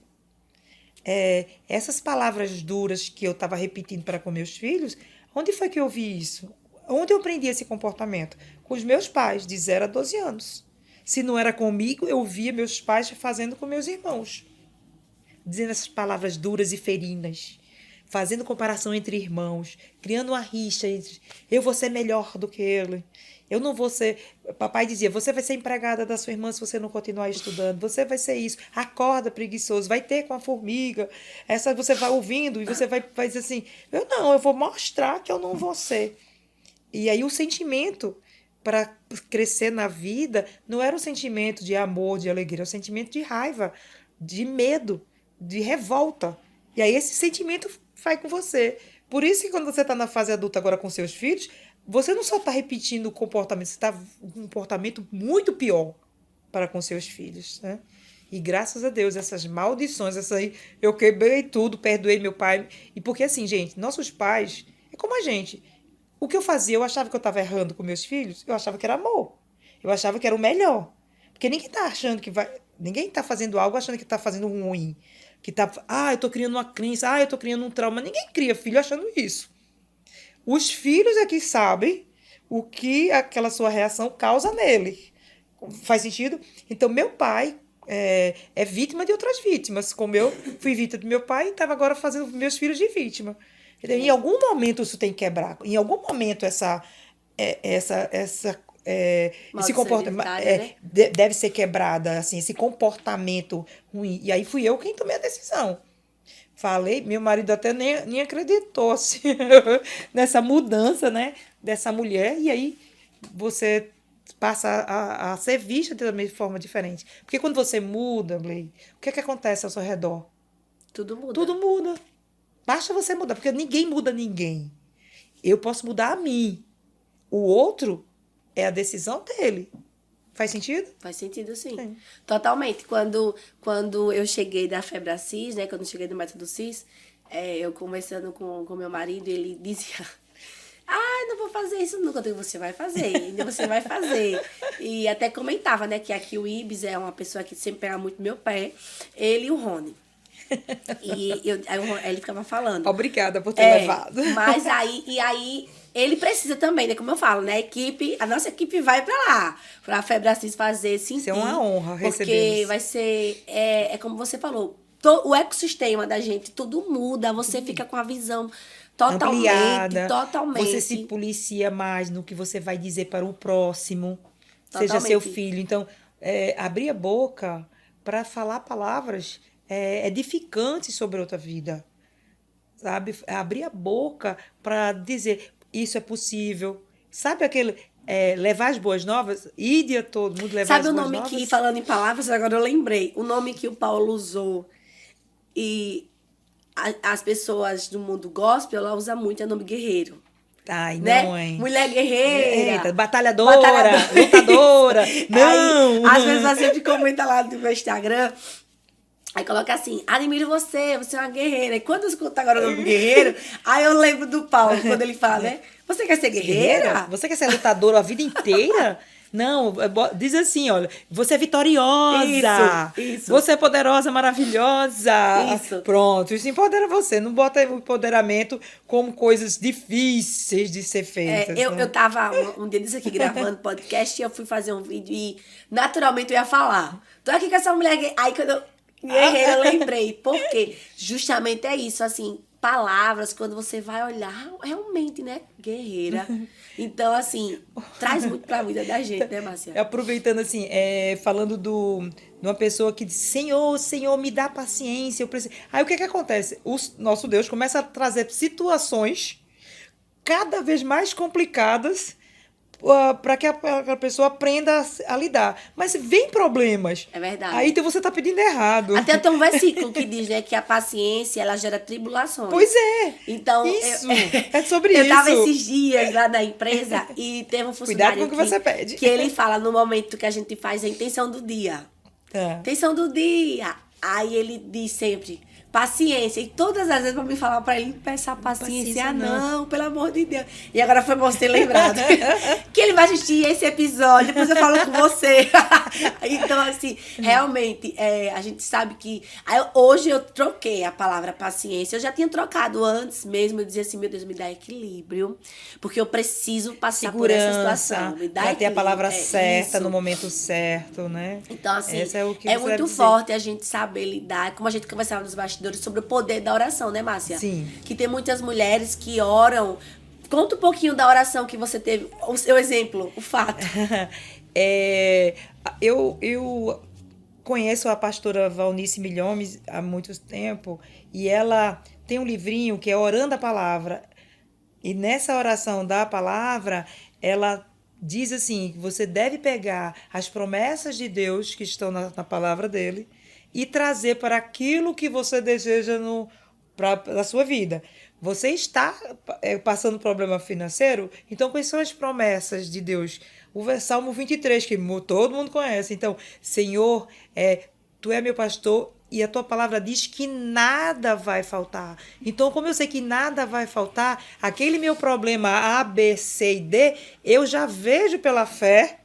Essas palavras duras que eu estava repetindo para com meus filhos, onde foi que eu ouvi isso? Onde eu aprendi esse comportamento? Com os meus pais, de 0 a 12 anos. Se não era comigo, eu via meus pais fazendo com meus irmãos. Dizendo essas palavras duras e ferinas. Fazendo comparação entre irmãos. Criando uma rixa entre eu vou ser melhor do que ele. Eu não vou ser... Papai dizia, você vai ser empregada da sua irmã se você não continuar estudando. Você vai ser isso. Acorda, preguiçoso. Vai ter com a formiga. Essa você vai ouvindo e você vai dizer assim, eu vou mostrar que eu não vou ser. E aí o sentimento para crescer na vida não era um sentimento de amor, de alegria. Era um sentimento de raiva, de medo, de revolta. E aí esse sentimento vai com você. Por isso que quando você está na fase adulta agora com seus filhos, você não só está repetindo o comportamento, você está um comportamento muito pior para com seus filhos, né? E graças a Deus, essas maldições, essa aí, eu quebrei tudo, perdoei meu pai. E porque assim, gente, nossos pais, é como a gente. O que eu fazia, eu achava que eu estava errando com meus filhos, eu achava que era amor. Eu achava que era o melhor. Porque ninguém está achando que vai. Ninguém está fazendo algo achando que está fazendo ruim. Que tá, eu tô criando uma crença, eu tô criando um trauma. Ninguém cria filho achando isso. Os filhos é que sabem o que aquela sua reação causa nele. Faz sentido? Então, meu pai é vítima de outras vítimas. Como eu fui vítima do meu pai, estava agora fazendo meus filhos de vítima. Entendeu? Em algum momento isso tem que quebrar. Em algum momento esse comportamento né? deve ser quebrada, assim, esse comportamento ruim. E aí fui eu quem tomei a decisão. Falei, meu marido até nem acreditou assim, nessa mudança, né, dessa mulher. E aí você passa a ser vista de forma diferente. Porque quando você muda, Blay, o que é que acontece ao seu redor? Tudo muda. Tudo muda. Basta você mudar, porque ninguém muda ninguém. Eu posso mudar a mim. O outro é a decisão dele. Faz sentido? Faz sentido, sim. Sim. Totalmente. Quando eu cheguei da Febracis, né? Quando eu cheguei do método CIS, eu conversando com meu marido, ele dizia... não vou fazer isso nunca. Eu digo, você vai fazer, ainda você vai fazer. E até comentava, né? Que aqui o Ibis é uma pessoa que sempre pega muito meu pé. Ele e o Rony. E aí ele ficava falando. Obrigada por ter levado. Mas aí ele precisa também, né? Como eu falo, né? A nossa equipe vai pra lá, pra Febracis fazer, sentir. Isso é uma honra receber. Porque vai ser, como você falou, o ecossistema da gente, tudo muda, você fica com a visão totalmente, ampliada. totalmente. Você se policia mais no que você vai dizer para o próximo, Totalmente. seja seu filho. Então, abrir a boca para falar palavras edificantes sobre outra vida, sabe? Abrir a boca para dizer, isso é possível. Sabe aquele... levar as boas novas, ide a todo mundo levar Sabe as o boas nome novas? que, falando em palavras, agora eu lembrei, o nome que o Paulo usou e as pessoas do mundo gospel, ela usa muito, é o nome guerreiro. Ai, Né? não, hein? Mulher guerreira. Eita, batalhadora, lutadora. Não! Aí, as pessoas sempre comentam lá no meu Instagram. Aí coloca assim, admiro você é uma guerreira. E quando eu escuto agora o nome guerreiro, aí eu lembro do Paulo, quando ele fala, né? Você quer ser guerreira? Você quer ser lutadora a vida inteira? Não, diz assim, olha, você é vitoriosa. Isso. Você é poderosa, maravilhosa. Isso. Pronto, isso empodera você. Não bota o empoderamento como coisas difíceis de ser feitas. Eu tava um dia disso aqui gravando podcast e eu fui fazer um vídeo e naturalmente eu ia falar. Tô aqui com essa mulher. Aí quando eu guerreira, eu lembrei. Por quê? Justamente é isso, assim, palavras, quando você vai olhar, realmente, né? Guerreira. Então, assim, traz muito pra vida da gente, né, Márcia? Aproveitando, assim, falando de uma pessoa que diz, Senhor, me dá paciência, eu preciso... Aí o que acontece? O nosso Deus começa a trazer situações cada vez mais complicadas para que a pessoa aprenda a lidar. Mas vem problemas. É verdade. Aí então você está pedindo errado. Até tem um versículo que diz, né, que a paciência, ela gera tribulações. Pois é. Então, isso. É sobre isso. Eu tava esses dias lá na empresa e teve um funcionário Cuidado com o que você pede. Que ele fala no momento que a gente faz a intenção do dia. Intenção do dia. Aí ele diz sempre... Paciência. E todas as vezes pra me falar pra ele, peça paciência não, pelo amor de Deus. E agora foi bom você ter lembrado. Que ele vai assistir esse episódio, depois eu falo com você. Então, assim, realmente, a gente sabe que... hoje eu troquei a palavra paciência. Eu já tinha trocado antes mesmo. Eu dizia assim, meu Deus, me dá equilíbrio. Porque eu preciso passar por essa situação. Me dá pra ter a palavra certa isso. no momento certo, né? Então, assim, essa o que é você muito deve forte a gente saber lidar. Como a gente conversava nos bastidores sobre o poder da oração, né, Márcia? Sim. Que tem muitas mulheres que oram. Conta um pouquinho da oração que você teve, o seu exemplo, o fato. Eu conheço a pastora Valnice Milhomes há muito tempo e ela tem um livrinho que é Orando a Palavra. E nessa oração da palavra, ela diz assim, que você deve pegar as promessas de Deus que estão na palavra dele e trazer para aquilo que você deseja para a sua vida. Você está passando problema financeiro? Então, quais são as promessas de Deus? O Salmo 23, que todo mundo conhece. Então, Senhor, tu é meu pastor e a tua palavra diz que nada vai faltar. Então, como eu sei que nada vai faltar, aquele meu problema A, B, C e D, eu já vejo pela fé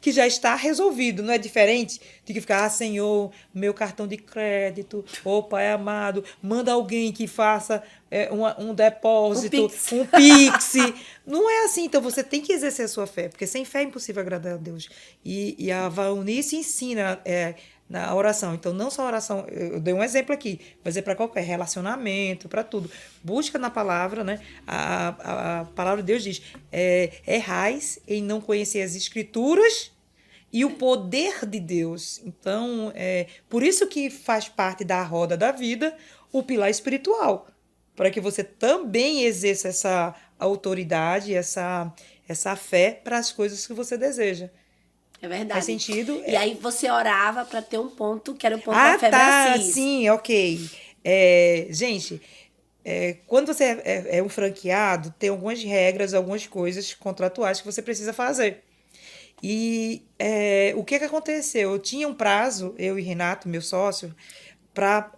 que já está resolvido, não é diferente de que ficar, Senhor, meu cartão de crédito, Pai amado, manda alguém que faça um depósito, um Pix. Não é assim, então você tem que exercer a sua fé, porque sem fé é impossível agradar a Deus. E a Valnice ensina na oração, então não só a oração, eu dei um exemplo aqui, mas é para qualquer relacionamento, para tudo. Busca na palavra, né? A palavra de Deus diz, errais em não conhecer as escrituras e o poder de Deus. Então, por isso que faz parte da roda da vida o pilar espiritual, para que você também exerça essa autoridade, essa fé para as coisas que você deseja. É verdade. Faz sentido? E aí você orava para ter um ponto, que era o ponto da febre assis. Sim, ok. Gente, quando você é um franqueado, tem algumas regras, algumas coisas contratuais que você precisa fazer. E o que aconteceu? Eu tinha um prazo, eu e Renato, meu sócio, para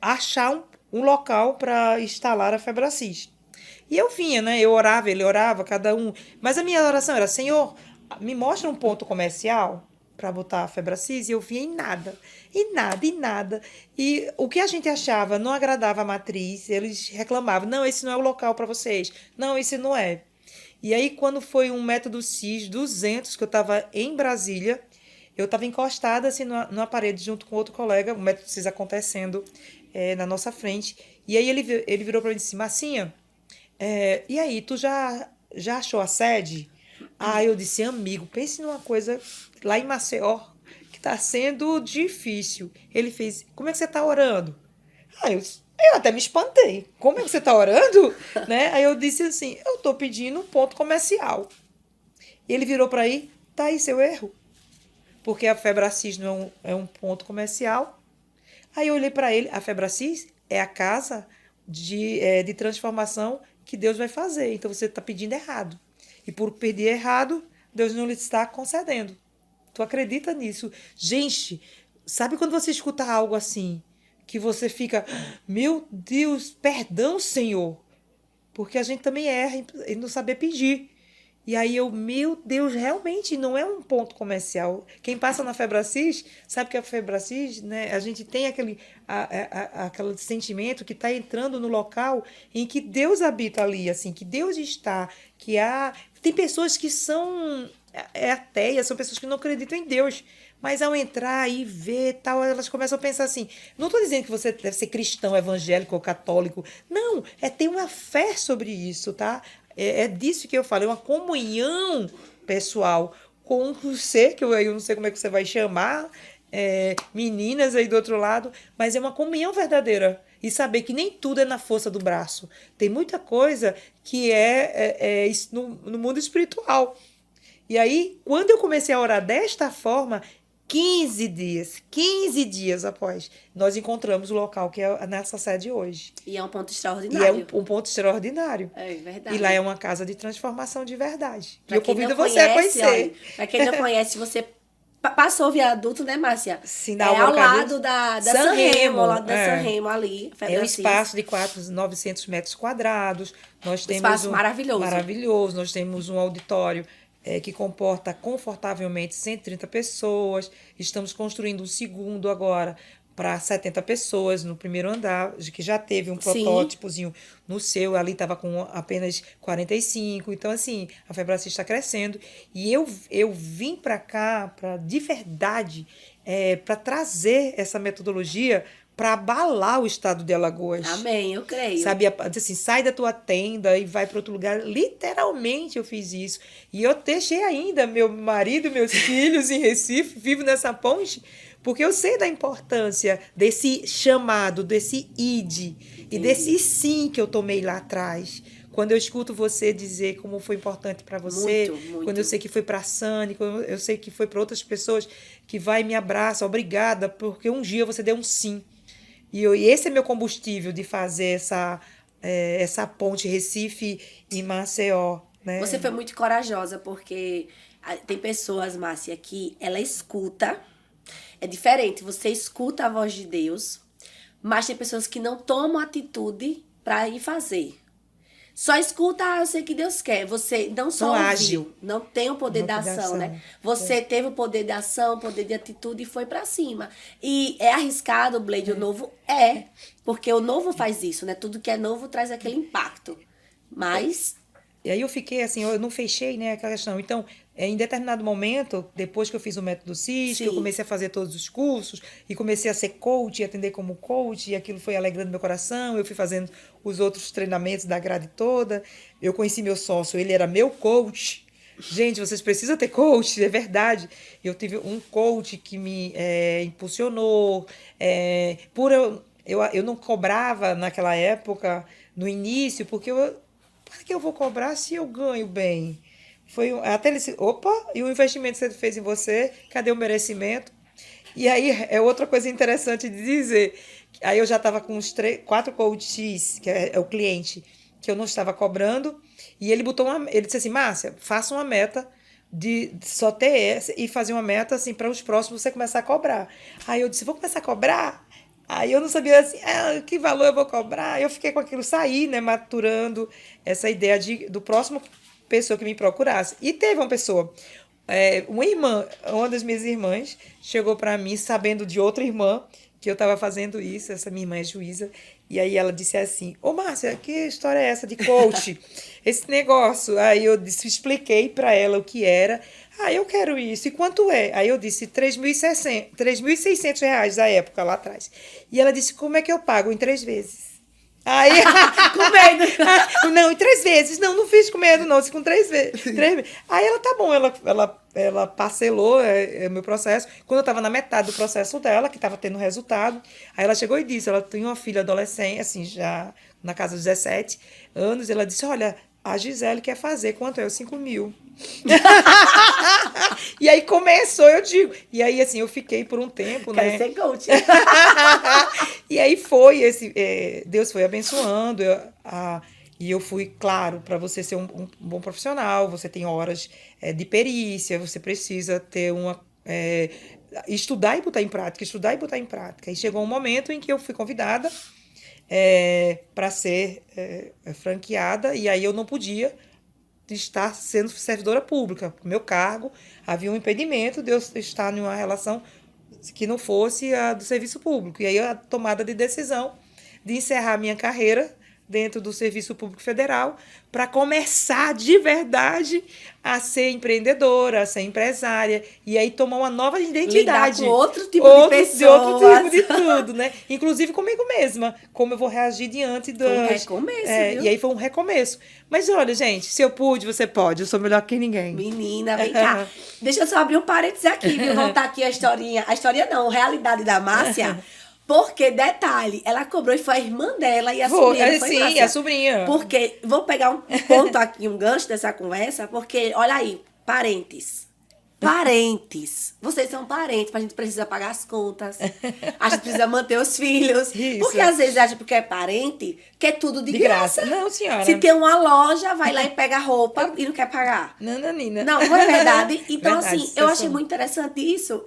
achar um local para instalar a Febracis. E eu vinha, né? Eu orava, ele orava, cada um. Mas a minha oração era, Senhor, me mostra um ponto comercial para botar a Febracis, e eu via em nada. E o que a gente achava não agradava a matriz, eles reclamavam, não, esse não é o local para vocês. Não, esse não é. E aí, quando foi um método CIS 200, que eu estava em Brasília, eu estava encostada assim numa parede junto com outro colega, o método CIS acontecendo na nossa frente. E aí ele virou para mim e disse, Marcinha, e aí, tu já achou a sede? Eu disse, amigo, pense numa coisa lá em Maceió que está sendo difícil. Ele fez, como é que você está orando? Eu até me espantei. Como é que você está orando? Né? Aí eu disse assim, eu estou pedindo um ponto comercial. E ele virou para aí, tá aí seu erro. Porque a Febracis não é um ponto comercial. Aí eu olhei para ele, a Febracis é a casa de transformação que Deus vai fazer. Então você está pedindo errado. E por pedir errado, Deus não lhe está concedendo. Tu acredita nisso? Gente, sabe quando você escuta algo assim, que você fica, meu Deus, perdão, Senhor. Porque a gente também erra em não saber pedir. E aí meu Deus, realmente não é um ponto comercial. Quem passa na Febracis, sabe que a Febracis, né, a gente tem aquele sentimento que está entrando no local em que Deus habita ali, assim, que Deus está, tem pessoas que são ateias, são pessoas que não acreditam em Deus. Mas ao entrar e ver tal, elas começam a pensar assim, não estou dizendo que você deve ser cristão, evangélico ou católico. Não, ter uma fé sobre isso, tá? É disso que eu falo, é uma comunhão pessoal com você, que eu não sei como é que você vai chamar, meninas aí do outro lado, mas é uma comunhão verdadeira. E saber que nem tudo é na força do braço. Tem muita coisa que é no mundo espiritual. E aí, quando eu comecei a orar desta forma, 15 dias após, nós encontramos o local que é a nossa sede hoje. E é um ponto extraordinário. E é um ponto extraordinário. É verdade. E lá é uma casa de transformação de verdade. Pra e eu convido você a conhecer. Para quem não conhece, você passou o viaduto, né, Márcia? Sim, ao lado da Sanremo, ao lado da Sanremo ali. É um espaço de 900 metros quadrados. Nós temos espaço maravilhoso. Maravilhoso. Nós temos um auditório que comporta confortavelmente 130 pessoas. Estamos construindo um segundo agora para 70 pessoas no primeiro andar, que já teve um protótipozinho no seu, ali estava com apenas 45. Então, assim, a Febracis está crescendo. E eu vim para cá, de verdade, para trazer essa metodologia para abalar o estado de Alagoas. Amém, eu creio. Sabe, assim, sai da tua tenda e vai para outro lugar. Literalmente eu fiz isso. E eu deixei ainda meu marido, meus filhos em Recife, vivo nessa ponte, porque eu sei da importância desse chamado, desse id e desse sim que eu tomei lá atrás. Quando eu escuto você dizer como foi importante para você, muito. Quando eu sei que foi para a Sani, quando eu sei que foi para outras pessoas, que vai e me abraça, obrigada, porque um dia você deu um sim. E esse é meu combustível de fazer essa ponte Recife e Maceió, né? Você foi muito corajosa, porque tem pessoas, Márcia, que ela escuta. É diferente, você escuta a voz de Deus, mas tem pessoas que não tomam atitude para ir fazer. Só escuta, eu sei que Deus quer. Você não só Não ouviu, age. não tem o poder Não da tem ação, ação. né? Você teve o poder da ação, o poder de atitude e foi para cima. E é arriscado, Blade, o novo é. Porque o novo faz isso, né? Tudo que é novo traz aquele impacto. Mas E aí eu fiquei assim, eu não fechei, né, aquela questão. Então, em determinado momento, depois que eu fiz o método CIS, que eu sim, comecei a fazer todos os cursos, e comecei a ser coach, e atender como coach, e aquilo foi alegrando meu coração, eu fui fazendo os outros treinamentos da grade toda, eu conheci meu sócio, ele era meu coach. Gente, vocês precisam ter coach, é verdade. Eu tive um coach que me impulsionou, eu não cobrava naquela época, no início, porque para que eu vou cobrar se eu ganho bem? Até ele disse, opa, e o investimento que você fez em você, cadê o merecimento? E aí é outra coisa interessante de dizer. Aí eu já estava com uns 4 coaches, que é o cliente, que eu não estava cobrando, e ele disse assim, Márcia, faça uma meta de só ter essa e fazer uma meta assim para os próximos você começar a cobrar. Aí eu disse, vou começar a cobrar? Aí eu não sabia assim, que valor eu vou cobrar. Eu fiquei com aquilo, saí, né, maturando essa ideia do próximo pessoa que me procurasse. E teve uma pessoa, uma irmã, uma das minhas irmãs, chegou para mim sabendo de outra irmã que eu estava fazendo isso, essa minha irmã é juíza, e aí ela disse assim, ô Márcia, que história é essa de coach? Esse negócio. Aí eu expliquei para ela o que era. Eu quero isso. E quanto é? Aí eu disse R$ 3.600 à época, lá atrás. E ela disse, como é que eu pago? Em 3 vezes. Aí, com medo. não, em 3 vezes. Não fiz com medo, não. Com 3 vezes. 3 vezes. Aí ela, tá bom, ela parcelou o meu processo. Quando eu estava na metade do processo dela, que estava tendo resultado, aí ela chegou e disse, ela tem uma filha adolescente, assim, já na casa dos 17 anos, ela disse, olha, a Gisele quer fazer, quanto é? 5.000. E aí começou, eu digo. E aí, assim, eu fiquei por um tempo, Quero né? ser coach. E aí foi Deus foi abençoando. E eu fui, claro, para você ser um bom profissional, você tem horas de perícia, você precisa ter estudar e botar em prática, estudar e botar em prática. E chegou um momento em que eu fui convidada para ser franqueada, e aí eu não podia estar sendo servidora pública. O meu cargo, havia um impedimento de eu estar em uma relação que não fosse a do serviço público. E aí a tomada de decisão de encerrar minha carreira dentro do Serviço Público Federal para começar de verdade a ser empreendedora, a ser empresária, e aí tomar uma nova identidade. Lidar com outro tipo de pessoas. Outro tipo de tudo, né? Inclusive comigo mesma, como eu vou reagir diante das... Foi um recomeço, viu? E aí foi um recomeço. Mas olha, gente, se eu pude, você pode. Eu sou melhor que ninguém. Menina, vem cá. Deixa eu só abrir um parênteses aqui, viu? Voltar aqui a historinha. A história não, a realidade da Márcia. Porque, detalhe, ela cobrou e foi a irmã dela e a sobrinha. Não foi, sim, Márcia? a sobrinha. Porque, vou pegar um ponto aqui, um gancho dessa conversa, porque, olha aí, parentes. Parentes. Vocês são parentes, mas a gente precisa pagar as contas. A gente precisa manter os filhos. Isso. Porque às vezes acha porque é parente, que é tudo de graça. Não, senhora. Se tem uma loja, vai lá e pega roupa e não quer pagar. Nananina. Não é verdade? Então, Verdade, assim, eu achei muito interessante isso.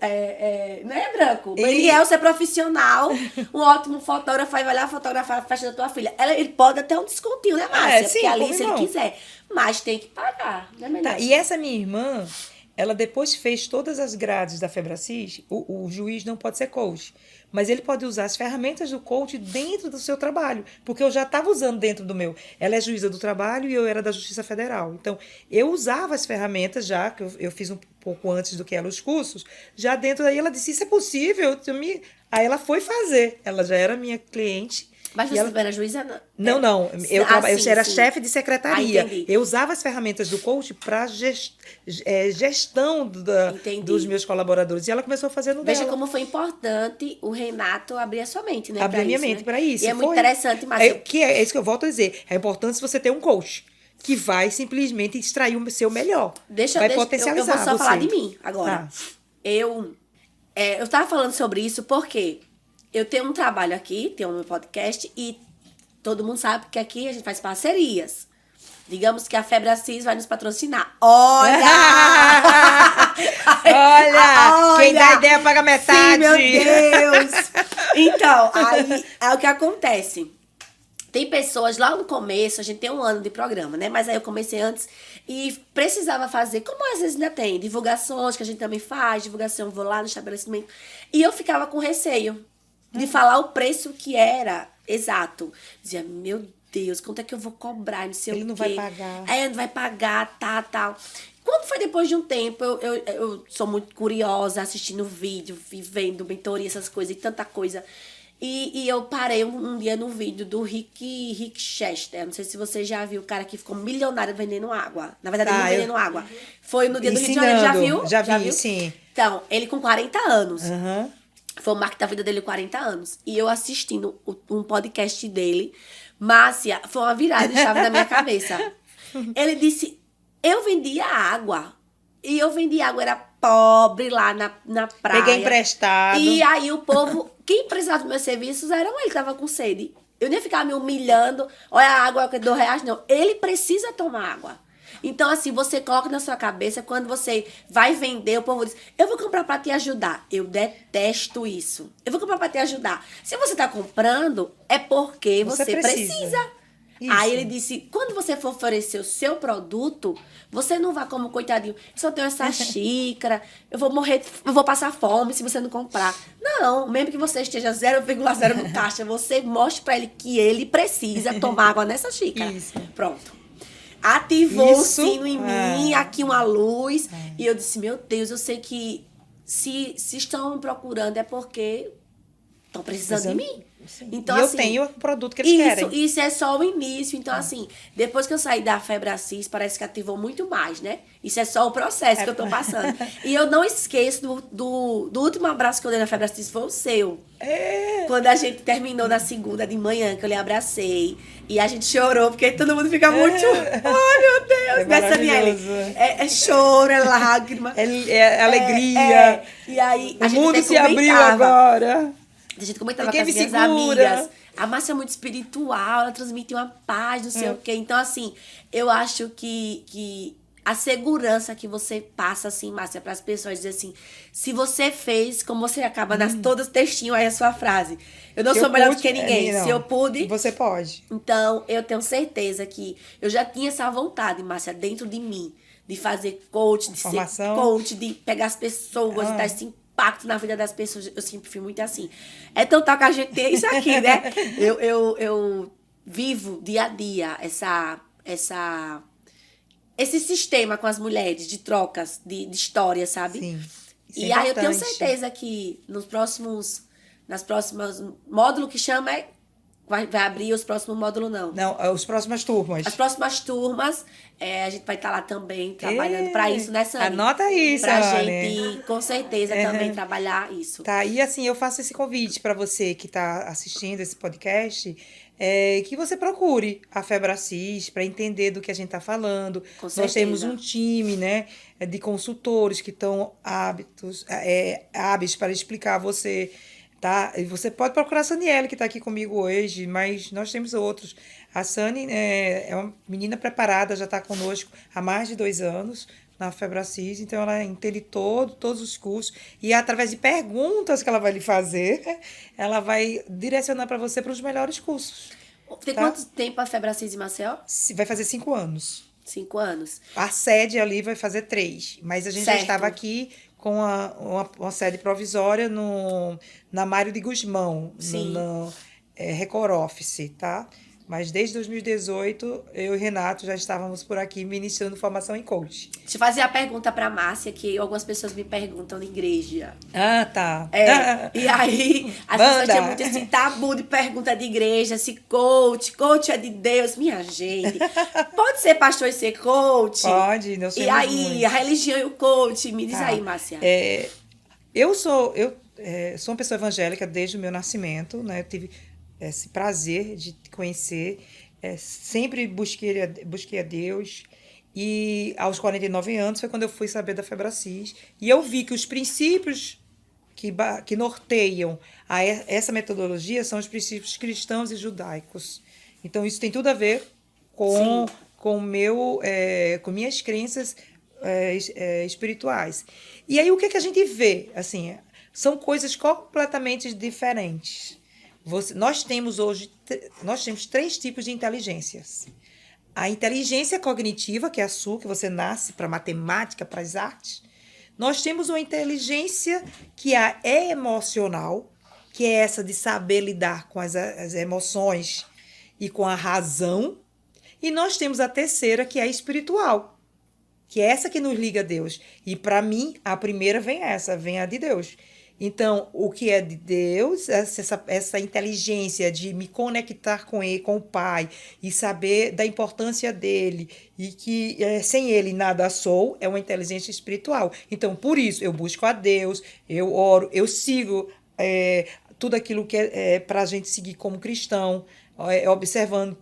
Não é, Branco? Ele é o ser profissional, um ótimo fotógrafo, aí vai lá fotografar a festa da tua filha. Ele pode até um descontinho, né, Márcia? Sim, porque ali, como se não? ele quiser. Mas tem que pagar, né, melhor? Tá, e essa minha irmã, ela depois fez todas as grades da Febracis. O juiz não pode ser coach, mas ele pode usar as ferramentas do coach dentro do seu trabalho, porque eu já estava usando dentro do meu. Ela é juíza do trabalho e eu era da Justiça Federal. Então, eu usava as ferramentas já, que eu fiz um pouco antes do que ela os cursos, já dentro daí ela disse, isso é possível? Aí ela foi fazer, ela já era minha cliente. Mas você era juíza? Não. Eu era sim. chefe de secretaria. Entendi. Eu usava as ferramentas do coach para gestão dos meus colaboradores. E ela começou a fazer no Veja dela. como foi importante o Renato abrir a sua mente, né? Abrir a minha mente para isso. E é muito interessante, mas... É isso que eu volto a dizer. É importante você ter um coach que vai simplesmente extrair o seu melhor. Vai potencializar eu vou só você. falar de mim agora. Eu estava falando sobre isso porque eu tenho um trabalho aqui, tenho o meu podcast, e todo mundo sabe que aqui a gente faz parcerias. Digamos que a Febre Assis vai nos patrocinar. Olha! Olha! Quem dá ideia paga metade. Sim, meu Deus! Então, aí é o que acontece. Tem pessoas, lá no começo, a gente tem 1 ano de programa, né? Mas aí eu comecei antes e precisava fazer, como às vezes ainda tem, divulgações que a gente também faz, divulgação, vou lá no estabelecimento. E eu ficava com receio de falar o preço que era exato. Dizia, meu Deus, quanto é que eu vou cobrar, não sei o quê. Ele não vai pagar. Não vai pagar, tal. Quando foi depois de um tempo, eu sou muito curiosa, assistindo vídeo, vendo mentoria, essas coisas, e tanta coisa. E eu parei um dia no vídeo do Rick Chester. Não sei se você já viu o cara que ficou milionário vendendo água. Na verdade, ele não vendendo água. Foi no dia do Rio de Janeiro, já viu? Já vi, sim. Então, ele com 40 anos. Uhum. Foi o marco da vida dele, 40 anos. E eu assistindo um podcast dele. Márcia, foi uma virada de chave na minha cabeça. Ele disse, eu vendia água. E eu vendia água, era pobre lá na praia. Peguei emprestado. E aí o povo, quem precisava dos meus serviços eram ele que tava com sede. Eu nem ficava me humilhando, olha a água que eu dou R$2, não. Ele precisa tomar água. Então, assim, você coloca na sua cabeça, quando você vai vender, o povo diz, eu vou comprar pra te ajudar. Eu detesto isso. Eu vou comprar pra te ajudar. Se você tá comprando, é porque você precisa. Isso. Aí ele disse, quando você for oferecer o seu produto, você não vá como coitadinho, só tenho essa xícara, eu vou morrer, eu vou passar fome se você não comprar. Não, mesmo que você esteja 0,0 no caixa, você mostre pra ele que ele precisa tomar água nessa xícara. Isso. Pronto. Ativou um sino em mim, aqui uma luz, e eu disse, meu Deus, eu sei que se estão me procurando é porque estão precisando de mim. Sim. Então, e eu assim, tenho o produto que eles querem. Isso é só o início. Então, assim, depois que eu saí da Febre Assis, parece que ativou muito mais, né? Isso é só o processo que eu tô passando. E eu não esqueço do último abraço que eu dei na Febre Assis, foi o seu. Quando a gente terminou na segunda de manhã, que eu lhe abracei. E a gente chorou, porque todo mundo fica muito... Ai, meu Deus! Nessa minha é choro, é lágrima. É alegria. E aí, o mundo se abriu agora. A gente comentava com as minhas amigas. A Márcia é muito espiritual, ela transmite uma paz, não sei o quê. Então, assim, eu acho que a segurança que você passa, assim, Márcia, para as pessoas, dizer assim, se você fez, como você acaba nas todas textinho aí a sua frase. Eu não sou melhor do que ninguém. Se eu pude... Você pode. Então, eu tenho certeza que eu já tinha essa vontade, Márcia, dentro de mim, de fazer coach, de ser coach, de pegar as pessoas, de dar esse impacto na vida das pessoas. Eu sempre fui muito assim. É tão tal que a gente tem isso aqui, né? Eu vivo dia a dia esse sistema com as mulheres, de trocas, de histórias, sabe? Sim. E aí eu tenho certeza que nas próximas módulo que chama vai abrir os próximos módulos, não. Não, as próximas turmas. As próximas turmas, a gente vai estar lá também trabalhando para isso, né, Sani? Anota isso, pra Sani. gente, com certeza, também trabalhar isso. Tá, e assim, eu faço esse convite para você que está assistindo esse podcast, que você procure a Febre Assis para entender do que a gente está falando. Com certeza. Nós temos um time, né, de consultores que estão hábeis para explicar a você. Tá? E você pode procurar a Saniele, que está aqui comigo hoje, mas nós temos outros. A Sani é uma menina preparada, já está conosco há mais de 2 anos na Febre Assis, então ela entende todos os cursos e através de perguntas que ela vai lhe fazer, ela vai direcionar para você para os melhores cursos. Tem quanto tempo a Febre Assis em Maceió? Vai fazer 5 anos. 5 anos. A sede ali vai fazer 3, mas a gente já estava aqui com uma sede provisória na Mário de Guzmão, no Record Office, tá? Mas desde 2018, eu e Renato já estávamos por aqui ministrando formação em coach. Deixa eu fazer a pergunta para Márcia, que algumas pessoas me perguntam na igreja. Ah, tá. E aí, as pessoas têm muito esse tabu de pergunta de igreja, se coach é de Deus. Minha gente, pode ser pastor e ser coach? Pode, nós temos E aí, muito. A religião e o coach, me diz aí, Márcia. Eu sou uma pessoa evangélica desde o meu nascimento, né? Eu tive esse prazer de te conhecer, sempre busquei a Deus, e aos 49 anos foi quando eu fui saber da Febre Assis, e eu vi que os princípios que norteiam essa metodologia são os princípios cristãos e judaicos. Então, isso tem tudo a ver com minhas crenças espirituais. E aí, o que a gente vê? Assim, são coisas completamente diferentes. Nós temos 3 tipos de inteligências. A inteligência cognitiva, que é a sua, que você nasce para matemática, para as artes. Nós temos uma inteligência que é emocional, que é essa de saber lidar com as emoções e com a razão. E nós temos a terceira, que é a espiritual, que é essa que nos liga a Deus. E para mim, a primeira vem a de Deus. Então, o que é de Deus, essa inteligência de me conectar com ele, com o Pai, e saber da importância dele, e que sem ele nada sou, é uma inteligência espiritual. Então, por isso, eu busco a Deus, eu oro, eu sigo tudo aquilo que é para a gente seguir como cristão, observando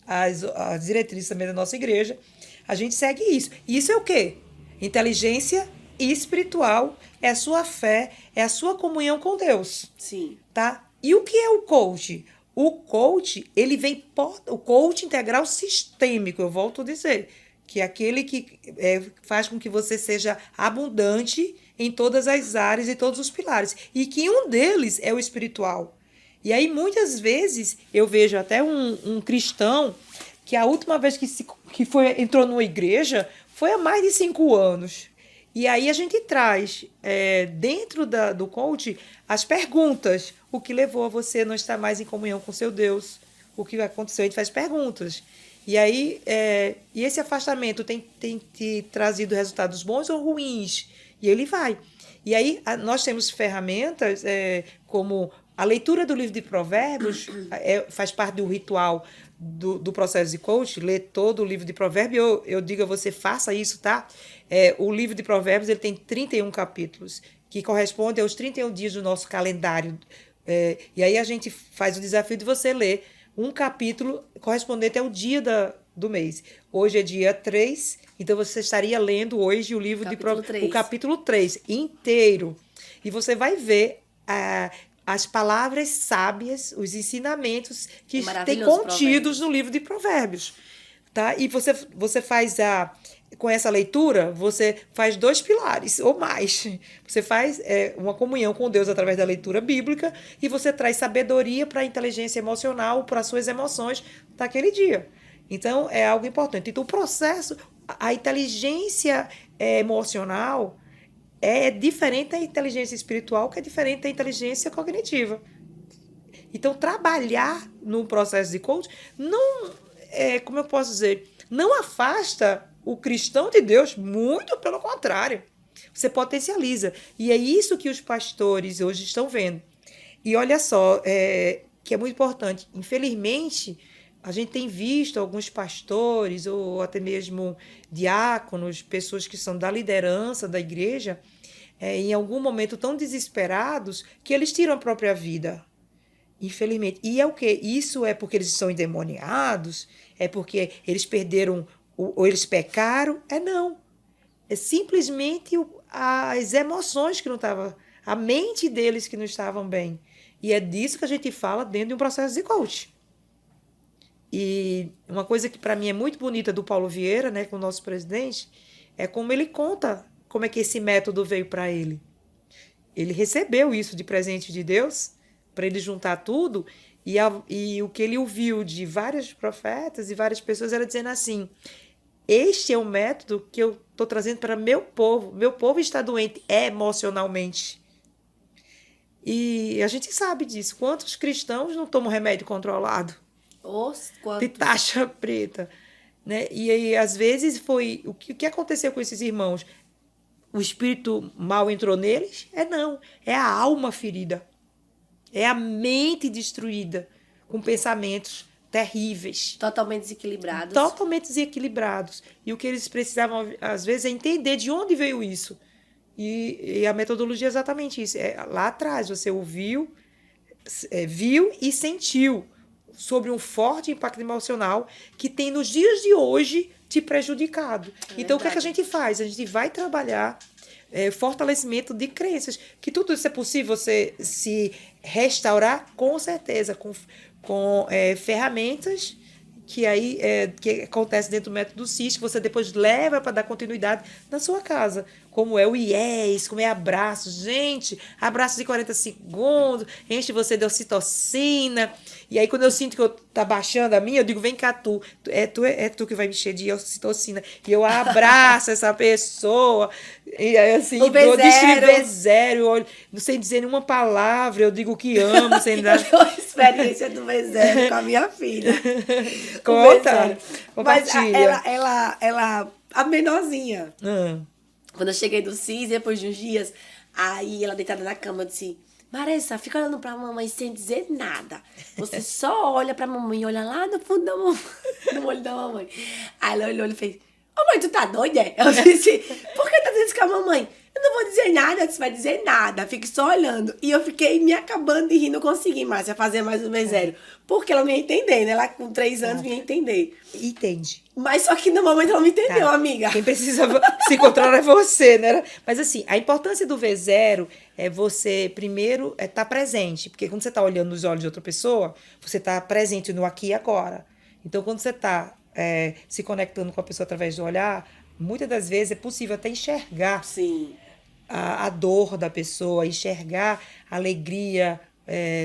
as diretrizes também da nossa igreja. A gente segue isso. E isso é o quê? Inteligência espiritual, é a sua fé, é a sua comunhão com Deus. Sim. Tá? E o que é o coach? O coach, ele vem o coach integral sistêmico, eu volto a dizer, que é aquele que faz com que você seja abundante em todas as áreas e todos os pilares. E que um deles é o espiritual. E aí, muitas vezes, eu vejo até um cristão que a última vez que entrou numa igreja foi há mais de 5 anos. E aí a gente traz, dentro do coach, as perguntas. O que levou a você não estar mais em comunhão com seu Deus? O que aconteceu? A gente faz perguntas. E aí, e esse afastamento tem te trazido resultados bons ou ruins? E ele vai. E aí, nós temos ferramentas como a leitura do livro de Provérbios, faz parte do ritual do processo de coach, ler todo o livro de Provérbios. Eu digo a você, faça isso, tá? O livro de Provérbios ele tem 31 capítulos, que correspondem aos 31 dias do nosso calendário. E aí a gente faz o desafio de você ler um capítulo correspondente ao dia do mês. Hoje é dia 3, então você estaria lendo hoje o livro o capítulo 3 inteiro. E você vai ver as palavras sábias, os ensinamentos que tem contidos no livro de Provérbios. Tá? E você faz com essa leitura, você faz 2 pilares ou mais. Você faz uma comunhão com Deus através da leitura bíblica e você traz sabedoria para a inteligência emocional, para as suas emoções daquele dia. Então, é algo importante. Então, o processo, a inteligência emocional é diferente da inteligência espiritual, que é diferente da inteligência cognitiva. Então, trabalhar no processo de coaching não, como eu posso dizer, não afasta o cristão de Deus, muito pelo contrário. Você potencializa. E é isso que os pastores hoje estão vendo. E olha só, que é muito importante. Infelizmente, a gente tem visto alguns pastores ou até mesmo diáconos, pessoas que são da liderança da igreja, em algum momento tão desesperados que eles tiram a própria vida. Infelizmente. E é o quê? Isso é porque eles estão endemoniados? É porque eles perderam ou eles pecaram? Não. É simplesmente as emoções que não estavam, a mente deles que não estavam bem. E é disso que a gente fala dentro de um processo de coaching. E uma coisa que para mim é muito bonita do Paulo Vieira, né, com o nosso presidente, é como ele conta como é que esse método veio para ele. Ele recebeu isso de presente de Deus, para ele juntar tudo, e o que ele ouviu de vários profetas e várias pessoas era dizendo assim: este é o método que eu estou trazendo para meu povo está doente emocionalmente. E a gente sabe disso. Quantos cristãos não tomam remédio controlado? De taxa preta. Né? E aí, às vezes, foi... O que aconteceu com esses irmãos? O espírito mal entrou neles? Não. É a alma ferida. É a mente destruída, com pensamentos terríveis. Totalmente desequilibrados. Totalmente desequilibrados. E o que eles precisavam, às vezes, é entender de onde veio isso. E a metodologia é exatamente isso. Lá atrás, você ouviu, viu e sentiu sobre um forte impacto emocional que tem, nos dias de hoje, te prejudicado. Então, o que a gente faz? A gente vai trabalhar fortalecimento de crenças. Que tudo isso é possível você se restaurar, com certeza, com ferramentas que aí que acontece dentro do método CIS, que você depois leva para dar continuidade na sua casa. Como é o IES, como é abraço. Gente, abraço de 40 segundos, enche você de ocitocina. E aí, quando eu sinto que tá baixando a minha, eu digo, vem cá tu. É tu que vai me encher de ocitocina. E eu abraço essa pessoa. E aí, assim, o eu distribuo V0. eu olho, não sei dizer nenhuma palavra, eu digo que amo, sem dar... Eu tenho uma experiência do V0 com a minha filha. Conta, mas compartilha. ela, a menorzinha. Ah. Quando eu cheguei do CIS, depois de uns dias, aí ela deitada na cama, eu disse, Maressa, fica olhando pra mamãe sem dizer nada. Você só olha pra mamãe, olha lá no fundo da mamãe, no olho da mamãe. Aí ela olhou e fez, mãe, tu tá doida? Eu disse, por que tá dizendo isso com a mamãe? Eu não vou dizer nada, você vai dizer nada, fique só olhando. E eu fiquei me acabando de rir, não consegui, Márcia, fazer mais um V0. Porque ela não ia entender, né? Ela com 3 anos não ia entender. Entende. Mas só que no momento ela não entendeu, amiga. Quem precisa se controlar é você, né? Mas assim, a importância do V0 é você, primeiro, estar presente. Porque quando você está olhando nos olhos de outra pessoa, você está presente no aqui e agora. Então, quando você está se conectando com a pessoa através do olhar, muitas das vezes é possível até enxergar Sim. A dor da pessoa, enxergar a alegria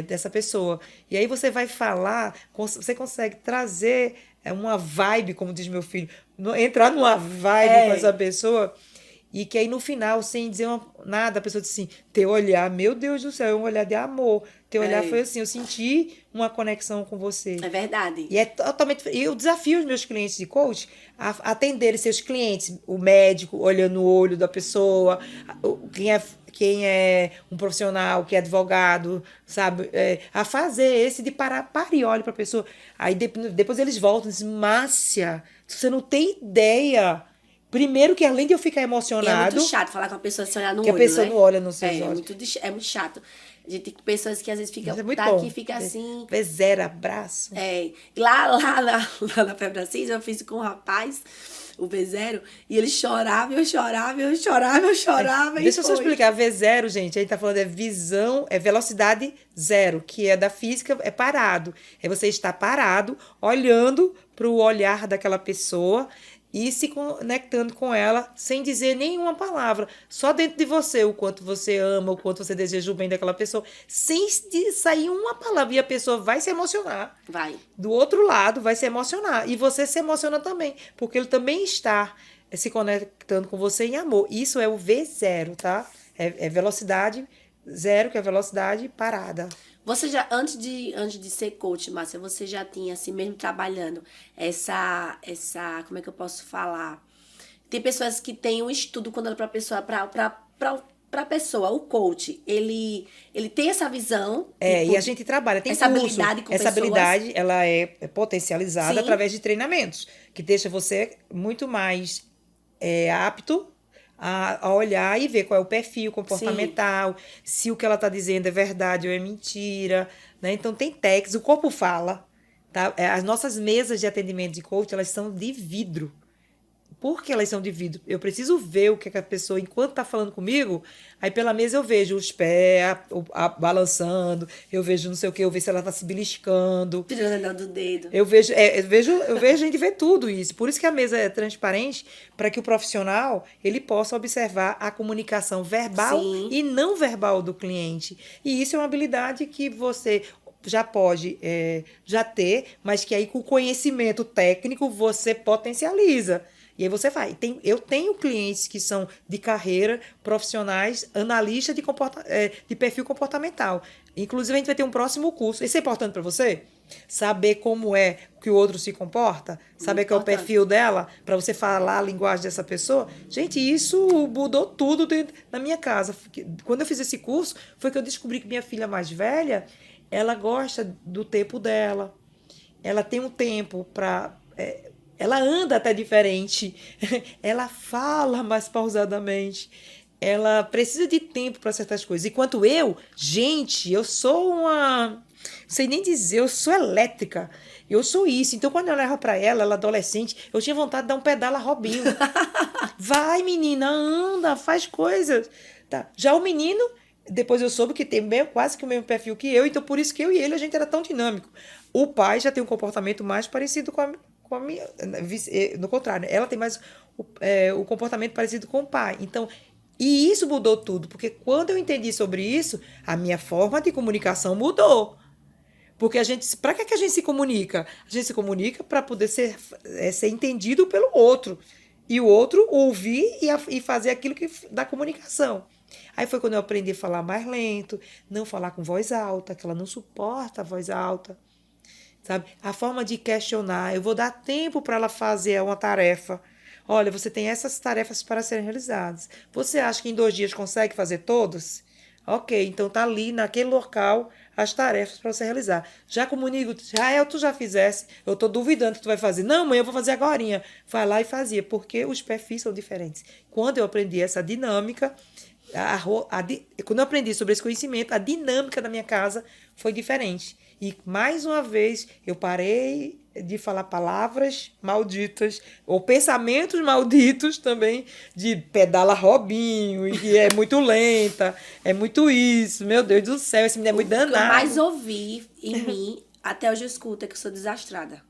dessa pessoa. E aí você vai falar, você consegue trazer uma vibe, como diz meu filho, entrar numa vibe com essa pessoa, e que aí no final, sem dizer nada, a pessoa diz assim, teu olhar, meu Deus do céu, é um olhar de amor. Teu olhar foi assim, eu senti uma conexão com você. É verdade. E é totalmente... E eu desafio os meus clientes de coach a atenderem seus clientes, o médico olhando no olho da pessoa, quem é um profissional, que é advogado, sabe? A fazer esse de parar e olha para a pessoa. Aí depois eles voltam e dizem, Márcia, você não tem ideia. Primeiro que além de eu ficar emocionado... É muito chato falar com a pessoa sem olhar no olho, que a pessoa não olha nos seus olhos. É muito chato. A gente tem pessoas que às vezes ficam... aqui, fica assim... V0, abraço. Lá na Febre da CIS, eu fiz com um rapaz, o V0, e ele chorava, eu chorava. Deixa eu só explicar. V0, gente, a gente tá falando visão, velocidade zero, que é da física, é parado. É você estar parado, olhando para o olhar daquela pessoa e se conectando com ela sem dizer nenhuma palavra. Só dentro de você, o quanto você ama, o quanto você deseja o bem daquela pessoa, sem sair uma palavra. E a pessoa vai se emocionar. Vai. Do outro lado, vai se emocionar. E você se emociona também, porque ele também está se conectando com você em amor. Isso é o V0, tá? É velocidade zero, que é velocidade parada. Você já, antes de ser coach, Márcia, você já tinha, assim, mesmo trabalhando, como é que eu posso falar? Tem pessoas que têm um estudo quando para a pessoa, para a pessoa, o coach, ele tem essa visão. E a gente trabalha, tem essa curso. Habilidade com essa pessoas. Habilidade, ela é potencializada Sim. através de treinamentos, que deixa você muito mais apto a olhar e ver qual é o perfil comportamental, se o que ela está dizendo é verdade ou é mentira, né? Então, tem técnicas, o corpo fala, tá? As nossas mesas de atendimento de coach, elas são de vidro. Por que elas são de vidro? Eu preciso ver o que a pessoa, enquanto está falando comigo, aí pela mesa eu vejo os pés balançando, eu vejo não sei o que, eu vejo se ela está se beliscando. Tirando do dedo. Eu vejo, a gente vê tudo isso. Por isso que a mesa é transparente, para que o profissional ele possa observar a comunicação verbal e não verbal do cliente. E isso é uma habilidade que você já pode já ter, mas que aí com o conhecimento técnico você potencializa. E aí você vai. Eu tenho clientes que são de carreira, profissionais, analistas de perfil comportamental. Inclusive, a gente vai ter um próximo curso. Isso é importante para você? Saber como é que o outro se comporta? Saber qual é o perfil dela? Para você falar a linguagem dessa pessoa? Gente, isso mudou tudo dentro da minha casa. Quando eu fiz esse curso, foi que eu descobri que minha filha mais velha, ela gosta do tempo dela. Ela tem um tempo para... ela anda até diferente, ela fala mais pausadamente, ela precisa de tempo para certas coisas. Enquanto eu sou não sei nem dizer, eu sou elétrica. Eu sou isso. Então, quando eu olhava pra ela adolescente, eu tinha vontade de dar um pedala Robinho. Vai, menina, anda, faz coisas. Tá. Já o menino, depois eu soube que tem quase que o mesmo perfil que eu, então por isso que eu e ele, a gente era tão dinâmico. O pai já tem um comportamento mais parecido com a minha. No contrário, ela tem mais o comportamento parecido com o pai. Então, e isso mudou tudo, porque quando eu entendi sobre isso, a minha forma de comunicação mudou. Porque para que a gente se comunica? A gente se comunica para poder ser entendido pelo outro. E o outro ouvir e fazer aquilo da comunicação. Aí foi quando eu aprendi a falar mais lento, não falar com voz alta, que ela não suporta a voz alta. Sabe? A forma de questionar, eu vou dar tempo para ela fazer uma tarefa. Olha, você tem essas tarefas para serem realizadas. Você acha que em 2 dias consegue fazer todas? Ok, então tá ali naquele local as tarefas para você realizar. Já comunico, tu já fizesse, eu tô duvidando que tu vai fazer. Não, mãe, eu vou fazer agorinha. Vai lá e fazia, porque os perfis são diferentes. Quando eu aprendi essa dinâmica, quando eu aprendi sobre esse conhecimento, a dinâmica da minha casa foi diferente. E, mais uma vez, eu parei de falar palavras malditas, ou pensamentos malditos também, de pedala Robinho, e é muito lenta, é muito isso, meu Deus do céu, esse menino é muito danado. O que eu mais ouvi em mim, até hoje eu escuto, é que eu sou desastrada.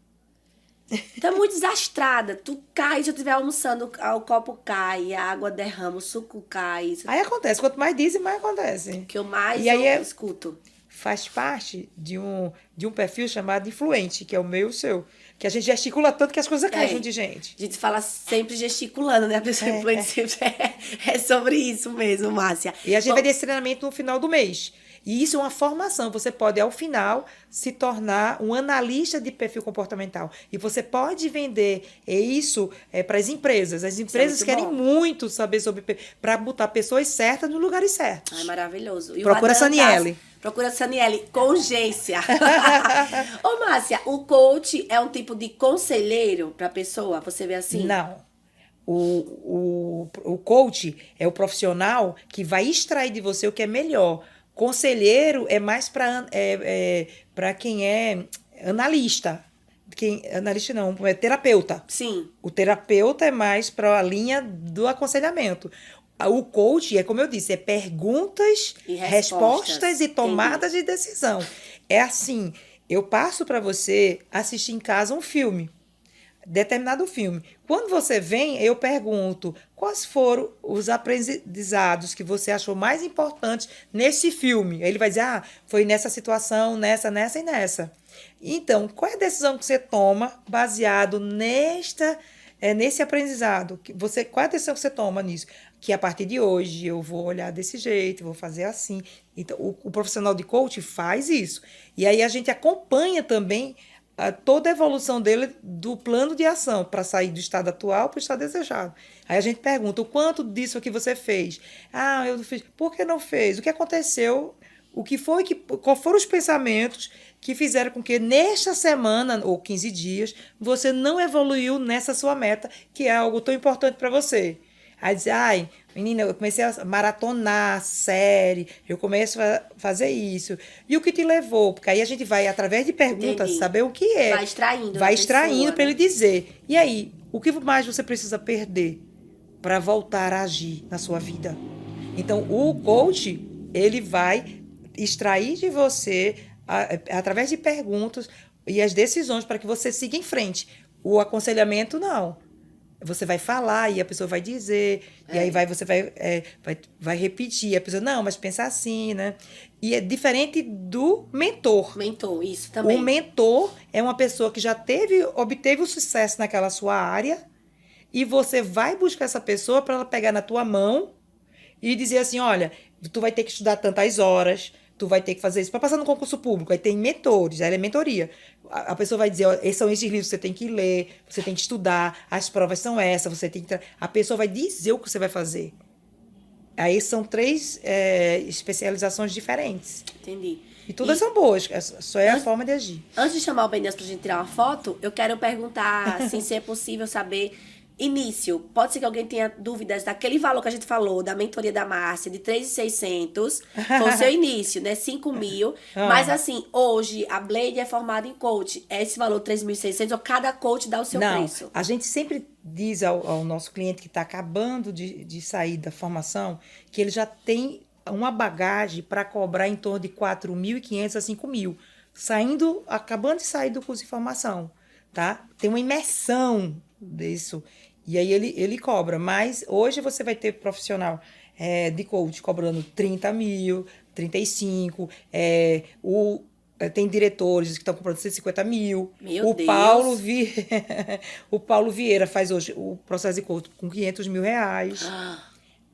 Tu é muito desastrada. Tu cai, se eu estiver almoçando, o copo cai, a água derrama, o suco cai. Aí acontece, quanto mais dizem, mais acontece. O que eu mais escuto. Faz parte de um perfil chamado influente, que é o meu e o seu. Que a gente gesticula tanto que as coisas caem junto de gente. A gente fala sempre gesticulando, né? A pessoa influente sempre é sobre isso mesmo, Márcia. E a gente vai desse treinamento no final do mês. E isso é uma formação. Você pode, ao final, se tornar um analista de perfil comportamental. E você pode vender isso para as empresas. As empresas querem muito saber sobre... para botar pessoas certas nos lugares certos. Ai, maravilhoso. E procura a Saniele. Procura a Saniele, com urgência. Ô, Márcia, o coach é um tipo de conselheiro para a pessoa? Você vê assim? Não. O coach é o profissional que vai extrair de você o que é melhor. Conselheiro é mais para quem é analista. Analista não, é terapeuta. Sim. O terapeuta é mais para a linha do aconselhamento. O coach é, como eu disse, é perguntas, respostas e tomadas de decisão. É assim, eu passo para você assistir em casa um filme. Determinado filme. Quando você vem, eu pergunto quais foram os aprendizados que você achou mais importantes nesse filme. Aí ele vai dizer, foi nessa situação, nessa e nessa. Então, qual é a decisão que você toma baseado nesse aprendizado? Qual é a decisão que você toma nisso? Que a partir de hoje eu vou olhar desse jeito, vou fazer assim. Então, o profissional de coach faz isso. E aí a gente acompanha também toda a evolução dele do plano de ação para sair do estado atual para o estado desejado. Aí a gente pergunta, o quanto disso aqui você fez? Eu não fiz. Por que não fez? O que aconteceu? Qual foram os pensamentos que fizeram com que nesta semana ou 15 dias você não evoluiu nessa sua meta, que é algo tão importante para você? Aí diz, menina, eu comecei a maratonar série, eu começo a fazer isso. E o que te levou? Porque aí a gente vai, através de perguntas, saber o que é. Vai extraindo. Vai extraindo para ele dizer. E aí, o que mais você precisa perder para voltar a agir na sua vida? Então, o coach, ele vai extrair de você, através de perguntas e as decisões para que você siga em frente. O aconselhamento, não. Você vai falar e a pessoa vai dizer, e aí você vai repetir. A pessoa, não, mas pensa assim, né? E é diferente do mentor. Mentor, isso também. O mentor é uma pessoa que já obteve o sucesso naquela sua área, e você vai buscar essa pessoa para ela pegar na tua mão e dizer assim, olha, tu vai ter que estudar tantas horas, tu vai ter que fazer isso. Para passar no concurso público, aí tem mentores, aí é mentoria. A pessoa vai dizer, esses são esses livros que você tem que ler, você tem que estudar, as provas são essas, você tem que... A pessoa vai dizer o que você vai fazer. Aí são 3 especializações diferentes. Entendi. E todas são boas, só é a forma de agir. Antes de chamar o Ben Deus pra gente tirar uma foto, eu quero perguntar, assim, se é possível saber... início, pode ser que alguém tenha dúvidas daquele valor que a gente falou, da mentoria da Márcia, de 3.600, foi o seu início, né? 5.000. Mas assim, hoje, a Blade é formada em coach. É esse valor 3.600 ou cada coach dá o seu preço? A gente sempre diz ao nosso cliente que está acabando de sair da formação que ele já tem uma bagagem para cobrar em torno de 4.500 a 5.000, acabando de sair do curso de formação, tá? Tem uma imersão disso. E aí ele cobra. Mas hoje você vai ter profissional de coach cobrando 30.000, 35. Tem diretores que estão cobrando 150.000. Meu Deus! O Paulo Vieira faz hoje o processo de coach com 500.000 reais.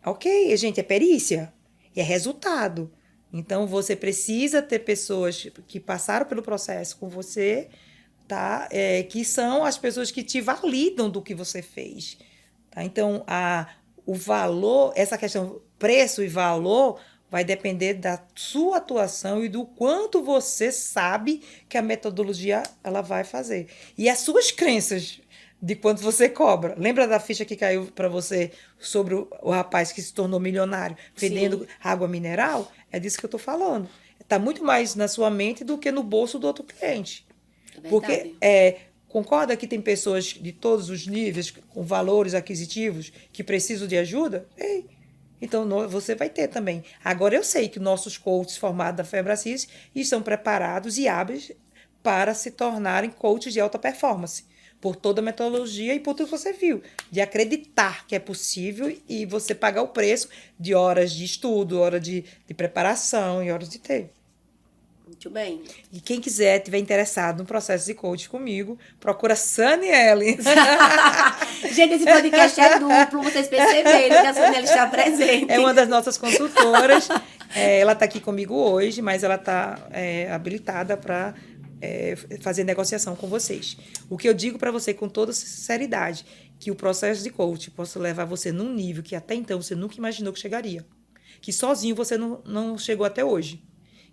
Ok, gente, é perícia. É resultado. Então, você precisa ter pessoas que passaram pelo processo com você, tá? Que são as pessoas que te validam do que você fez. Tá? Então, o valor, essa questão preço e valor vai depender da sua atuação e do quanto você sabe que a metodologia ela vai fazer. E as suas crenças de quanto você cobra. Lembra da ficha que caiu para você sobre o rapaz que se tornou milionário vendendo água mineral? É disso que eu estou falando. Está muito mais na sua mente do que no bolso do outro cliente. Porque concorda que tem pessoas de todos os níveis, com valores aquisitivos, que precisam de ajuda? Então, você vai ter também. Agora, eu sei que nossos coaches formados da Febracis estão preparados e hábeis para se tornarem coaches de alta performance, por toda a metodologia e por tudo que você viu, de acreditar que é possível e você pagar o preço de horas de estudo, hora de preparação e horas de ter. Muito bem. E quem quiser, tiver interessado no processo de coach comigo, procura Saniele. Gente, esse podcast é duplo, vocês perceberam que a Saniele está presente. É uma das nossas consultoras. Ela está aqui comigo hoje, mas ela está habilitada para fazer negociação com vocês. O que eu digo para você com toda sinceridade, que o processo de coach possa levar você num nível que até então você nunca imaginou que chegaria. Que sozinho você não chegou até hoje.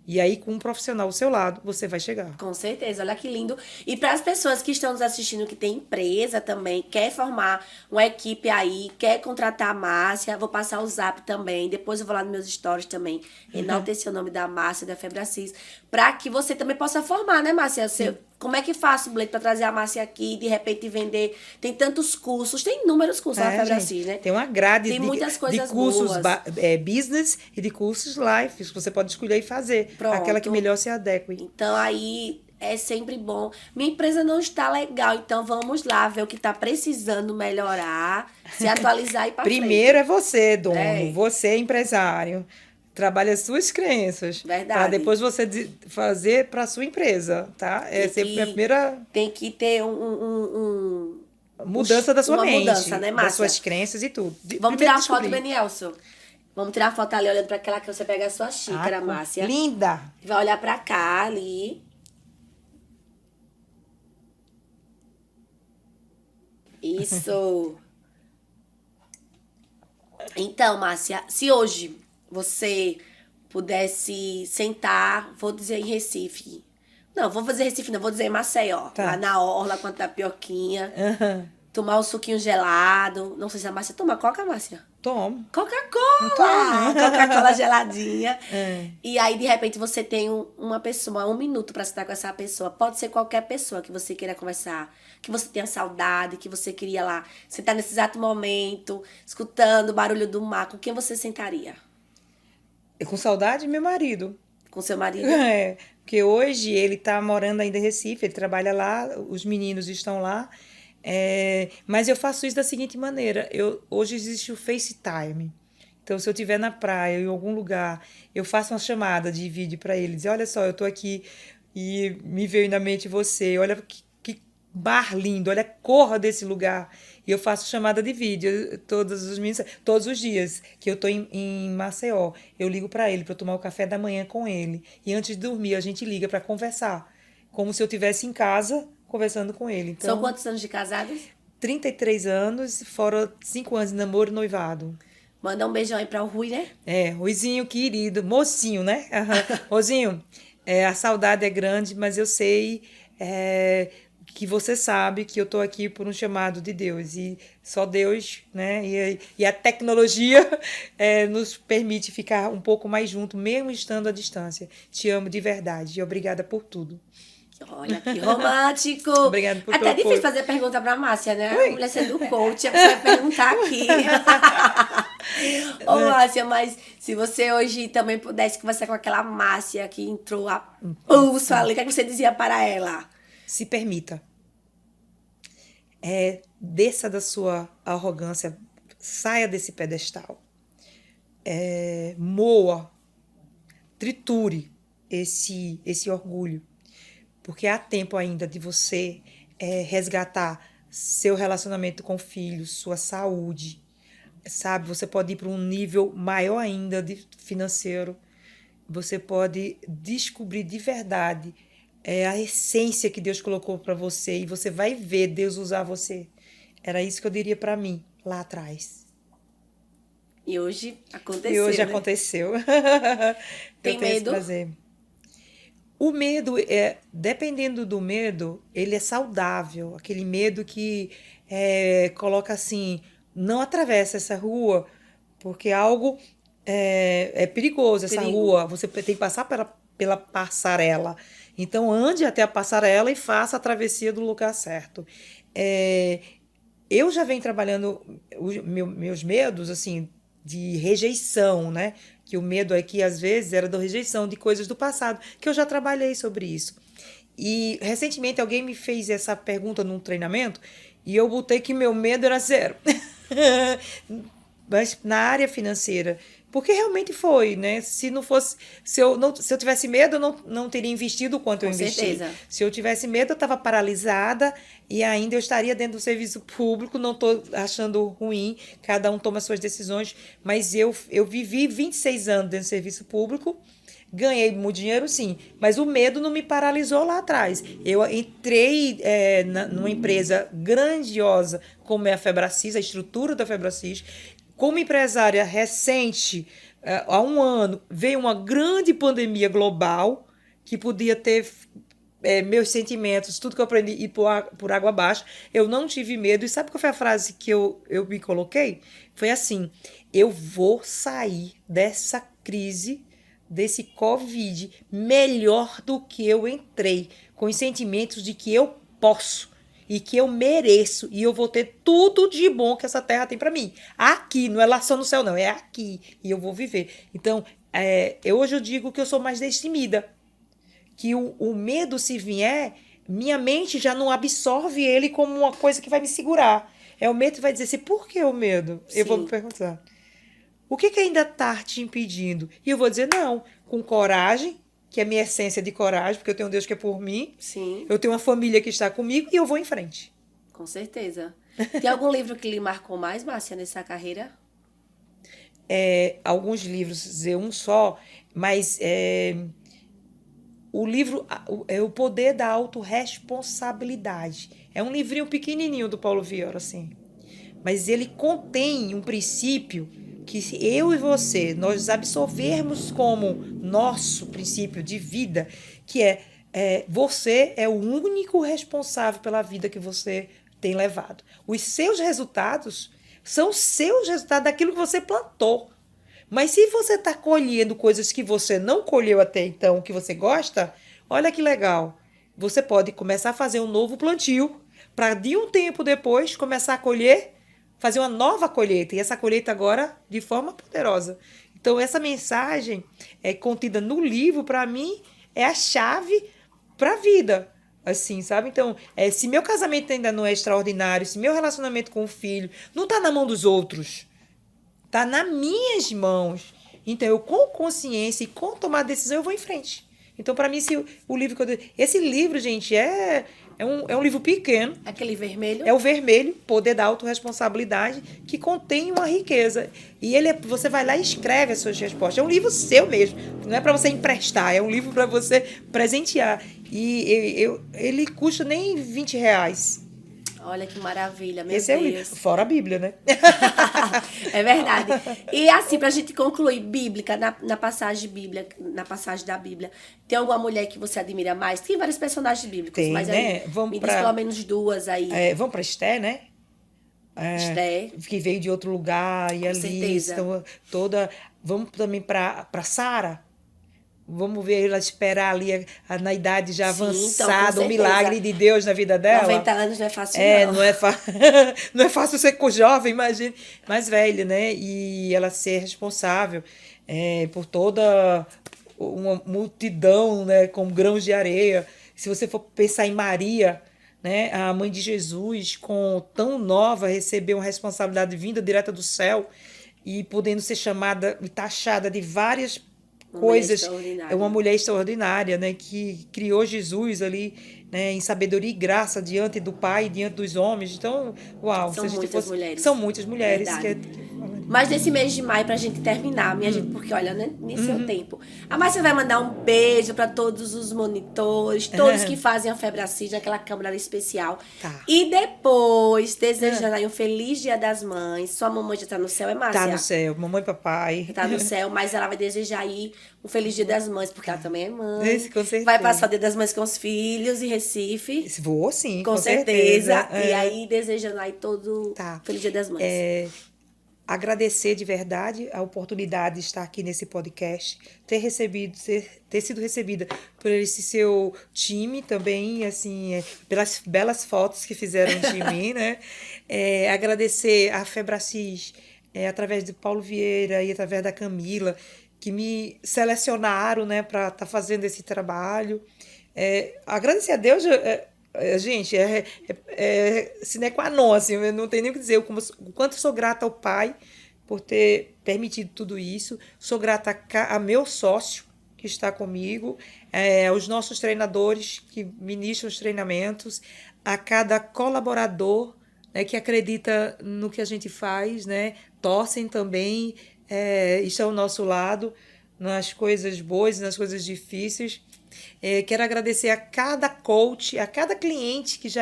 E aí, com um profissional ao seu lado, você vai chegar. Com certeza, olha que lindo. E para as pessoas que estão nos assistindo, que tem empresa também, quer formar uma equipe aí, quer contratar a Márcia, vou passar o zap também, depois eu vou lá nos meus stories também, enaltecer o nome da Márcia, da Febracis, para que você também possa formar, né, Márcia? Como é que faço, Blade, para trazer a Márcia aqui e de repente vender? Tem tantos cursos, tem inúmeros cursos na Febracis, né? Tem uma grade muitas coisas de cursos boas. Business e de cursos life, que você pode escolher e fazer. Pronto. Aquela que melhor se adeque. Então, aí é sempre bom. Minha empresa não está legal, então vamos lá ver o que está precisando melhorar, se atualizar e para frente. Primeiro é você, dono. Você é empresário. Trabalha as suas crenças. Verdade. Para depois você fazer para a sua empresa, tá? É sempre a primeira... Tem que ter mudança da sua mente. Mudança, né, Márcia? Das suas crenças e tudo. Vamos tirar a foto, Danielson. Vamos tirar a foto ali, olhando para aquela que você pega a sua xícara, Márcia. Linda! Vai olhar para cá, ali. Isso. Então, Márcia, se hoje você pudesse sentar, vou dizer em Recife. Não, vou fazer Recife, não, vou dizer em Maceió. Tá. Lá na orla, com a tapioquinha. Tomar um suquinho gelado. Não sei se a Márcia toma coca, Márcia? Tomo. Coca-Cola! Coca-Cola geladinha. E aí, de repente, você tem uma pessoa, 1 minuto pra estar com essa pessoa. Pode ser qualquer pessoa que você queira conversar, que você tenha saudade, que você queria lá sentar nesse exato momento, escutando o barulho do mar. Com quem você sentaria? Com saudade, meu marido. Com seu marido? Porque hoje ele tá morando ainda em Recife, ele trabalha lá, os meninos estão lá. Mas eu faço isso da seguinte maneira, hoje existe o FaceTime. Então, se eu estiver na praia, em algum lugar, eu faço uma chamada de vídeo para ele, dizer, olha só, eu tô aqui e me veio na mente você, olha que bar lindo, olha a cor desse lugar. E eu faço chamada de vídeo todos os dias que eu tô em Maceió. Eu ligo para ele, para tomar o café da manhã com ele. E antes de dormir, a gente liga para conversar, como se eu estivesse em casa, conversando com ele. Então, são quantos anos de casados? 33 anos, fora 5 anos de namoro e noivado. Manda um beijão aí para o Rui, né? Ruizinho querido, mocinho, né? Rosinho, a saudade é grande, mas eu sei que você sabe que eu estou aqui por um chamado de Deus. E só Deus, né? E a tecnologia nos permite ficar um pouco mais junto, mesmo estando à distância. Te amo de verdade e obrigada por tudo. Olha, que romântico. Obrigada por Até é difícil fazer pergunta pra Márcia, né? A mulher sendo coach, a pessoa vai perguntar aqui. Ô, Márcia, mas se você hoje também pudesse conversar com aquela Márcia que entrou a pulso ali, o que você dizia para ela? Se permita. Desça da sua arrogância, saia desse pedestal. Moa, triture esse orgulho. Porque há tempo ainda de você resgatar seu relacionamento com o filho, sua saúde, sabe? Você pode ir para um nível maior ainda de financeiro. Você pode descobrir de verdade a essência que Deus colocou para você e você vai ver Deus usar você. Era isso que eu diria para mim lá atrás. E hoje aconteceu. E hoje né? aconteceu. Tem medo? Esse prazer. O medo, dependendo do medo, ele é saudável. Aquele medo que coloca assim, não atravessa essa rua, porque algo é perigoso, essa rua. Você tem que passar pela passarela. Então, ande até a passarela e faça a travessia do lugar certo. Eu já venho trabalhando meus medos, assim, de rejeição, né? Que o medo aqui, às vezes, era da rejeição de coisas do passado, que eu já trabalhei sobre isso. E, recentemente, alguém me fez essa pergunta num treinamento e eu botei que meu medo era 0. Mas na área financeira, porque realmente foi, né? Se eu tivesse medo, eu não teria investido o quanto eu investi. Certeza. Se eu tivesse medo, eu estava paralisada e ainda eu estaria dentro do serviço público. Não estou achando ruim, cada um toma suas decisões, mas eu vivi 26 anos dentro do serviço público, ganhei muito dinheiro, sim, mas o medo não me paralisou lá atrás. Eu entrei numa empresa grandiosa como é a Febracis, a estrutura da Febracis. Como empresária recente, há um ano, veio uma grande pandemia global que podia ter meus sentimentos, tudo que eu aprendi, ir por água abaixo. Eu não tive medo. E sabe qual foi a frase que eu me coloquei? Foi assim: eu vou sair dessa crise, desse Covid, melhor do que eu entrei, com os sentimentos de que eu posso. E que eu mereço, e eu vou ter tudo de bom que essa terra tem para mim. Aqui, não é lá só no céu, não, é aqui, e eu vou viver. Então, hoje eu digo que eu sou mais destemida, que o medo, se vier, minha mente já não absorve ele como uma coisa que vai me segurar. O medo que vai dizer assim, por que o medo? Sim. Eu vou me perguntar, o que ainda está te impedindo? E eu vou dizer, não, com coragem, que é a minha essência de coragem, porque eu tenho um Deus que é por mim. Sim. Eu tenho uma família que está comigo e eu vou em frente. Com certeza. Tem algum livro que lhe marcou mais, Márcia, nessa carreira? Alguns livros, dizer um só, mas o livro é O Poder da Autorresponsabilidade. É um livrinho pequenininho do Paulo Vieira, assim. Mas ele contém um princípio que se eu e você, nós absorvermos como nosso princípio de vida, que você é o único responsável pela vida que você tem levado. Os seus resultados são os seus resultados daquilo que você plantou. Mas se você está colhendo coisas que você não colheu até então, que você gosta, olha que legal. Você pode começar a fazer um novo plantio para de um tempo depois começar a colher, fazer uma nova colheita, e essa colheita agora de forma poderosa. Então, essa mensagem contida no livro, para mim, é a chave para a vida, assim, sabe? Então, se meu casamento ainda não é extraordinário, se meu relacionamento com o filho não está na mão dos outros, está nas minhas mãos, então eu, com consciência e com tomar decisão, eu vou em frente. Então, para mim, esse livro, gente, é um livro pequeno. Aquele vermelho? É o vermelho, Poder da Autorresponsabilidade, que contém uma riqueza. E você vai lá e escreve as suas respostas. É um livro seu mesmo. Não é para você emprestar, é um livro para você presentear. E ele custa nem R$20. Olha que maravilha, meu Esse é o livro. Deus. Fora a Bíblia, né? É verdade. E assim, pra gente concluir, bíblica, na passagem da Bíblia, tem alguma mulher que você admira mais? Tem vários personagens bíblicos, Tem, mas né? aí Vamos me diz pelo menos duas aí. vamos para Esté, né? Esté, Que veio de outro lugar e com ali certeza. estão toda. Vamos também para Sara. Vamos ver ela esperar ali na idade já Sim, então, com avançada, o certeza. milagre de Deus na vida dela. 90 anos não é fácil, não. Não é, não é fácil ser jovem, imagine, mais velha, né? E ela ser responsável por toda uma multidão, né? Com grãos de areia. Se você for pensar em Maria, né? A mãe de Jesus, tão nova, recebeu uma responsabilidade vinda direta do céu e podendo ser chamada e taxada de várias coisas. É uma mulher extraordinária, né, que criou Jesus ali, né, em sabedoria e graça diante do Pai, diante dos homens. Então, uau, São muitas mulheres. São muitas mulheres. Mas nesse mês de maio, pra gente terminar, minha gente, porque olha, né, nesse é o tempo. A Márcia vai mandar um beijo pra todos os monitores, todos que fazem a Febre Assis, aquela câmara especial. Tá. E depois, desejando aí um feliz Dia das Mães. Sua mamãe já tá no céu, é Márcia? Tá no céu, mamãe e papai. Tá no céu, mas ela vai desejar aí um feliz Dia das Mães, porque ela também é mãe. Esse, com certeza. Vai passar o Dia das Mães com os filhos em Recife. Vou sim, Com certeza. certeza. E aí, desejando aí todo feliz Dia das Mães. Agradecer de verdade a oportunidade de estar aqui nesse podcast, ter sido recebida por esse seu time também, assim, pelas belas fotos que fizeram de mim, né? Agradecer a Febracis, através de Paulo Vieira e através da Camila, que me selecionaram, né, para estar fazendo esse trabalho. Agradecer a Deus. Gente, sine qua non, assim, eu não tenho nem o que dizer o quanto sou grata ao Pai por ter permitido tudo isso. Sou grata a meu sócio que está comigo, aos nossos treinadores que ministram os treinamentos, a cada colaborador, né, que acredita no que a gente faz, né, torcem também, estão ao nosso lado nas coisas boas e nas coisas difíceis. Quero agradecer a cada coach, a cada cliente que já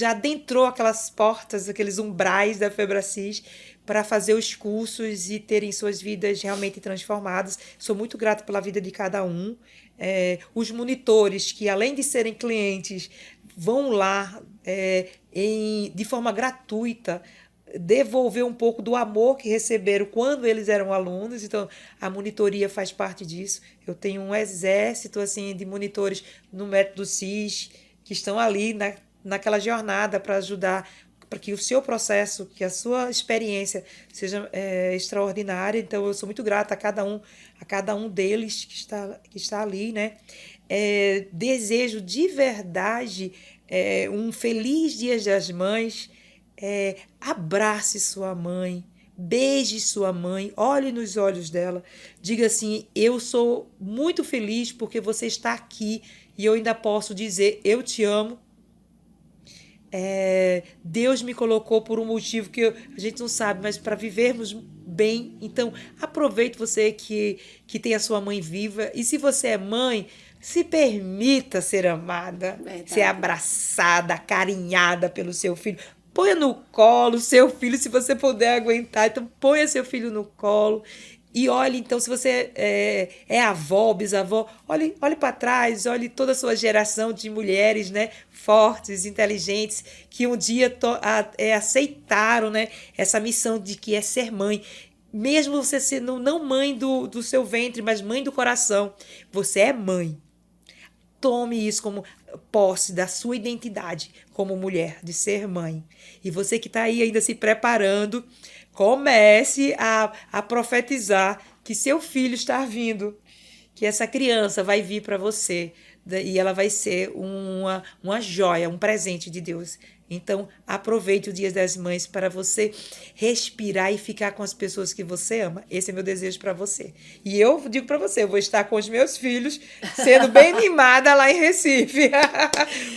adentrou aquelas portas, aqueles umbrais da Febracis para fazer os cursos e terem suas vidas realmente transformadas. Sou muito grata pela vida de cada um. Os monitores que, além de serem clientes, vão lá de forma gratuita devolver um pouco do amor que receberam quando eles eram alunos. Então, a monitoria faz parte disso. Eu tenho um exército assim de monitores no método CIS que estão ali naquela jornada para ajudar para que o seu processo, que a sua experiência seja extraordinária. Então, eu sou muito grata a cada um deles que está ali, né? Desejo de verdade um feliz Dia das Mães. Abrace sua mãe, beije sua mãe, olhe nos olhos dela, diga assim: eu sou muito feliz porque você está aqui e eu ainda posso dizer eu te amo. Deus me colocou por um motivo que a gente não sabe, mas para vivermos bem. Então aproveite você que tem a sua mãe viva, e se você é mãe, se permita ser amada, ser abraçada, acarinhada pelo seu filho. Ponha no colo seu filho, se você puder aguentar. Então, ponha seu filho no colo. E olhe, então, se você é avó, bisavó, olhe para trás, olhe toda a sua geração de mulheres, né, fortes, inteligentes, que um dia aceitaram, né, essa missão de que é ser mãe. Mesmo você sendo não mãe do seu ventre, mas mãe do coração, você é mãe. Tome isso como posse da sua identidade como mulher, de ser mãe. E você que está aí ainda se preparando, comece a profetizar que seu filho está vindo, que essa criança vai vir para você e ela vai ser uma joia, um presente de Deus. Então, aproveite o Dia das Mães para você respirar e ficar com as pessoas que você ama. Esse é meu desejo para você. E eu digo para você, eu vou estar com os meus filhos, sendo bem mimada lá em Recife,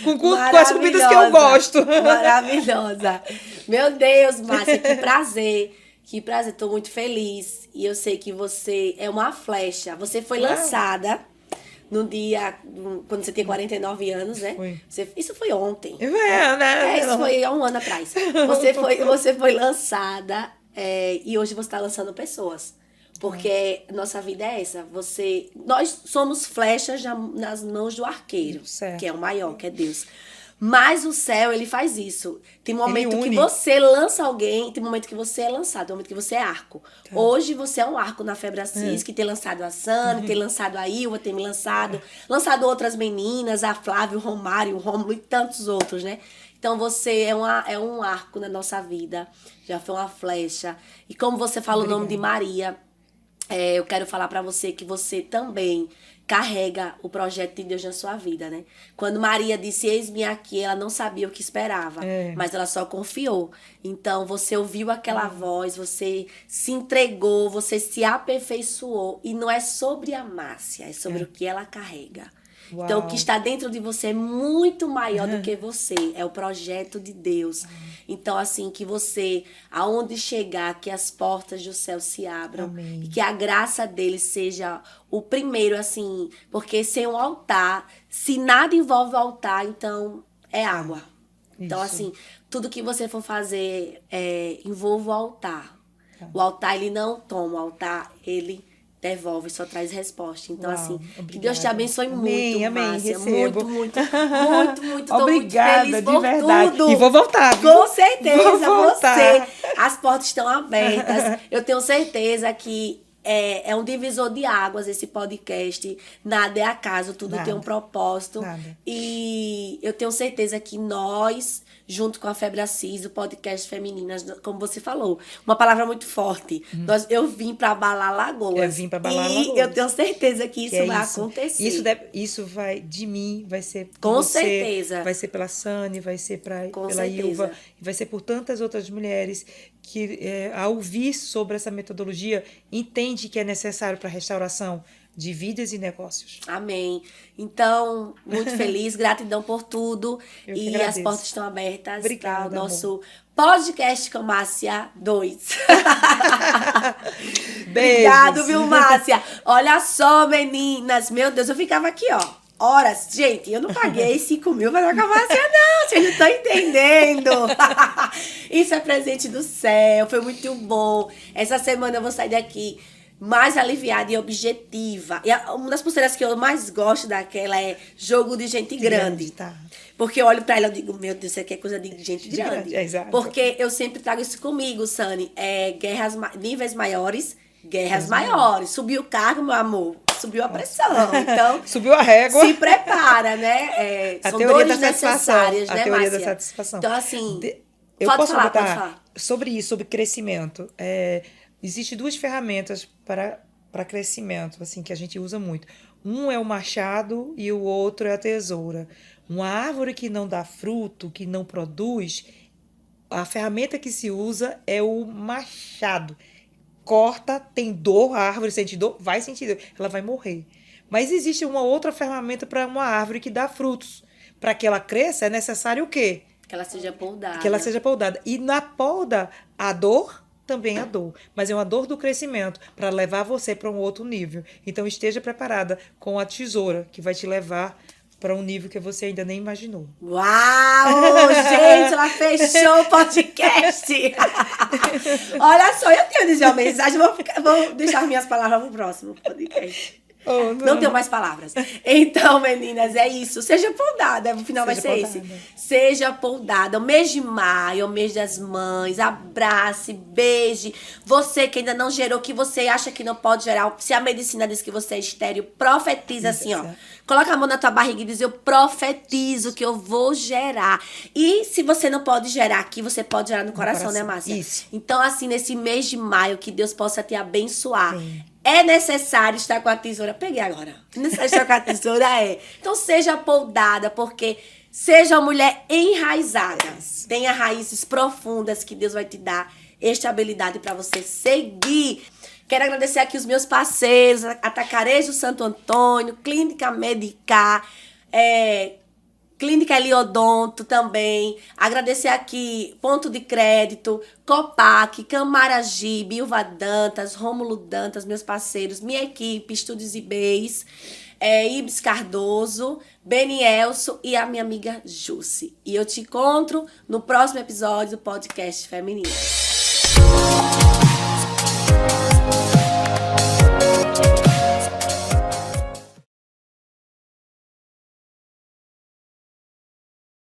com as comidas que eu gosto. Maravilhosa. Meu Deus, Márcia, que prazer. Que prazer, estou muito feliz. E eu sei que você é uma flecha. Você foi lançada no dia, quando você tem 49 anos, né? Foi. Isso foi ontem. Né? Isso foi há um ano atrás. Você foi lançada e hoje você está lançando pessoas. Porque nossa vida é essa. Nós somos flechas nas mãos do arqueiro, certo. Que é o maior, que é Deus. Mas o céu, ele faz isso. Tem momento que une. você lança alguém, tem momento que você é lançado, tem momento que você é arco. Tá. Hoje você é um arco na Febre Assis, que tem lançado a Sani, tem lançado a Ilva, tem me lançado outras meninas, a Flávia, o Romário, o Rômulo e tantos outros, né? Então você é um arco na nossa vida, já foi uma flecha. E como você fala o nome de Maria, eu quero falar pra você que você também carrega o projeto de Deus na sua vida, né? Quando Maria disse, eis-me aqui, ela não sabia o que esperava, mas ela só confiou. Então, você ouviu aquela voz, você se entregou, você se aperfeiçoou. E não é sobre a Márcia, é sobre o que ela carrega. Uau. Então, o que está dentro de você é muito maior do que você. É o projeto de Deus. Então, assim, que você, aonde chegar, que as portas do céu se abram. Amém. E que a graça dele seja o primeiro, assim. Porque sem um altar, se nada envolve o altar, então é água. Então, assim, tudo que você for fazer envolve o altar. O altar, ele não toma. O altar, ele devolve, só traz resposta. Então, assim, obrigada. Que Deus te abençoe muito, Márcia. Muito, muito. Tô obrigada, muito feliz de por verdade. tudo. E vou voltar, viu? Com certeza, vou voltar. As portas estão abertas. Eu tenho certeza que é um divisor de águas esse podcast. Nada é acaso, tudo tem um propósito. E eu tenho certeza que nós, junto com a Febre Assis, o podcast Femininas, como você falou, uma palavra muito forte. Eu vim para abalar Lagoas. Eu vim para abalar Lagoas. E eu tenho certeza que isso vai acontecer. Isso vai de mim, vai ser com você, certeza. Vai ser pela Sani, vai ser pela certeza. Ilva, vai ser por tantas outras mulheres que, ao ouvir sobre essa metodologia, entende que é necessário para a restauração de vidas e negócios. Amém. Então, muito feliz, gratidão por tudo. E as portas estão abertas para o nosso podcast com Márcia 2. Obrigado, viu, Márcia? Olha só, meninas. Meu Deus, eu ficava aqui, ó. Horas. Gente, eu não paguei 5 mil para com a Márcia, não. Vocês não estão entendendo. Isso é presente do céu. Foi muito bom. Essa semana eu vou sair daqui mais aliviada e objetiva. E uma das pulseiras que eu mais gosto daquela é jogo de gente grande. Tá. Porque eu olho pra ela e digo, meu Deus, isso aqui é coisa de gente grande. Exato. Porque eu sempre trago isso comigo, Sani. Níveis maiores, guerras maiores. Subiu o cargo, meu amor. Subiu a pressão. Então, subiu a régua. Se prepara, né? A são teoria dores da satisfação. necessárias, A né, teoria Márcia? da satisfação. Então, assim, eu pode posso falar. Sobre isso, sobre crescimento. Existem 2 ferramentas para crescimento, assim, que a gente usa muito. Um é o machado e o outro é a tesoura. Uma árvore que não dá fruto, que não produz, a ferramenta que se usa é o machado. Corta, tem dor, a árvore sente dor, vai sentir dor, ela vai morrer. Mas existe uma outra ferramenta para uma árvore que dá frutos. Para que ela cresça, é necessário o quê? Que ela seja poldada. Que ela seja poldada. E na poda, a dor também a dor, mas é uma dor do crescimento para levar você para um outro nível. Então esteja preparada com a tesoura que vai te levar para um nível que você ainda nem imaginou. Uau! Gente, ela fechou o podcast! Olha só, eu tenho que dizer uma mensagem, vou deixar minhas palavras para o próximo podcast. Não tenho mais palavras. Então, meninas, é isso. Seja poldada. O final vai ser esse. Seja poldada. O mês de maio, o mês das mães. Abrace, beije. Você que ainda não gerou, que você acha que não pode gerar. Se a medicina diz que você é estéril, profetiza assim, ó. Coloca a mão na tua barriga e diz, eu profetizo que eu vou gerar. E se você não pode gerar aqui, você pode gerar no coração, né, Márcia? Isso. Então, assim, nesse mês de maio, que Deus possa te abençoar. Sim. É necessário estar com a tesoura. Peguei agora. É necessário estar com a tesoura, Então, seja poldada, porque seja uma mulher enraizada. Tenha raízes profundas que Deus vai te dar estabilidade para você seguir. Quero agradecer aqui os meus parceiros, Atacarejo Santo Antônio, Clínica Medicar, Clínica Eliodonto também. Agradecer aqui Ponto de Crédito, Copac, Camaragibe, Ilva Dantas, Rômulo Dantas, meus parceiros, minha equipe, Estúdios IBES. Ibis Cardoso, Benielso e a minha amiga Jussi. E eu te encontro no próximo episódio do podcast Feminina.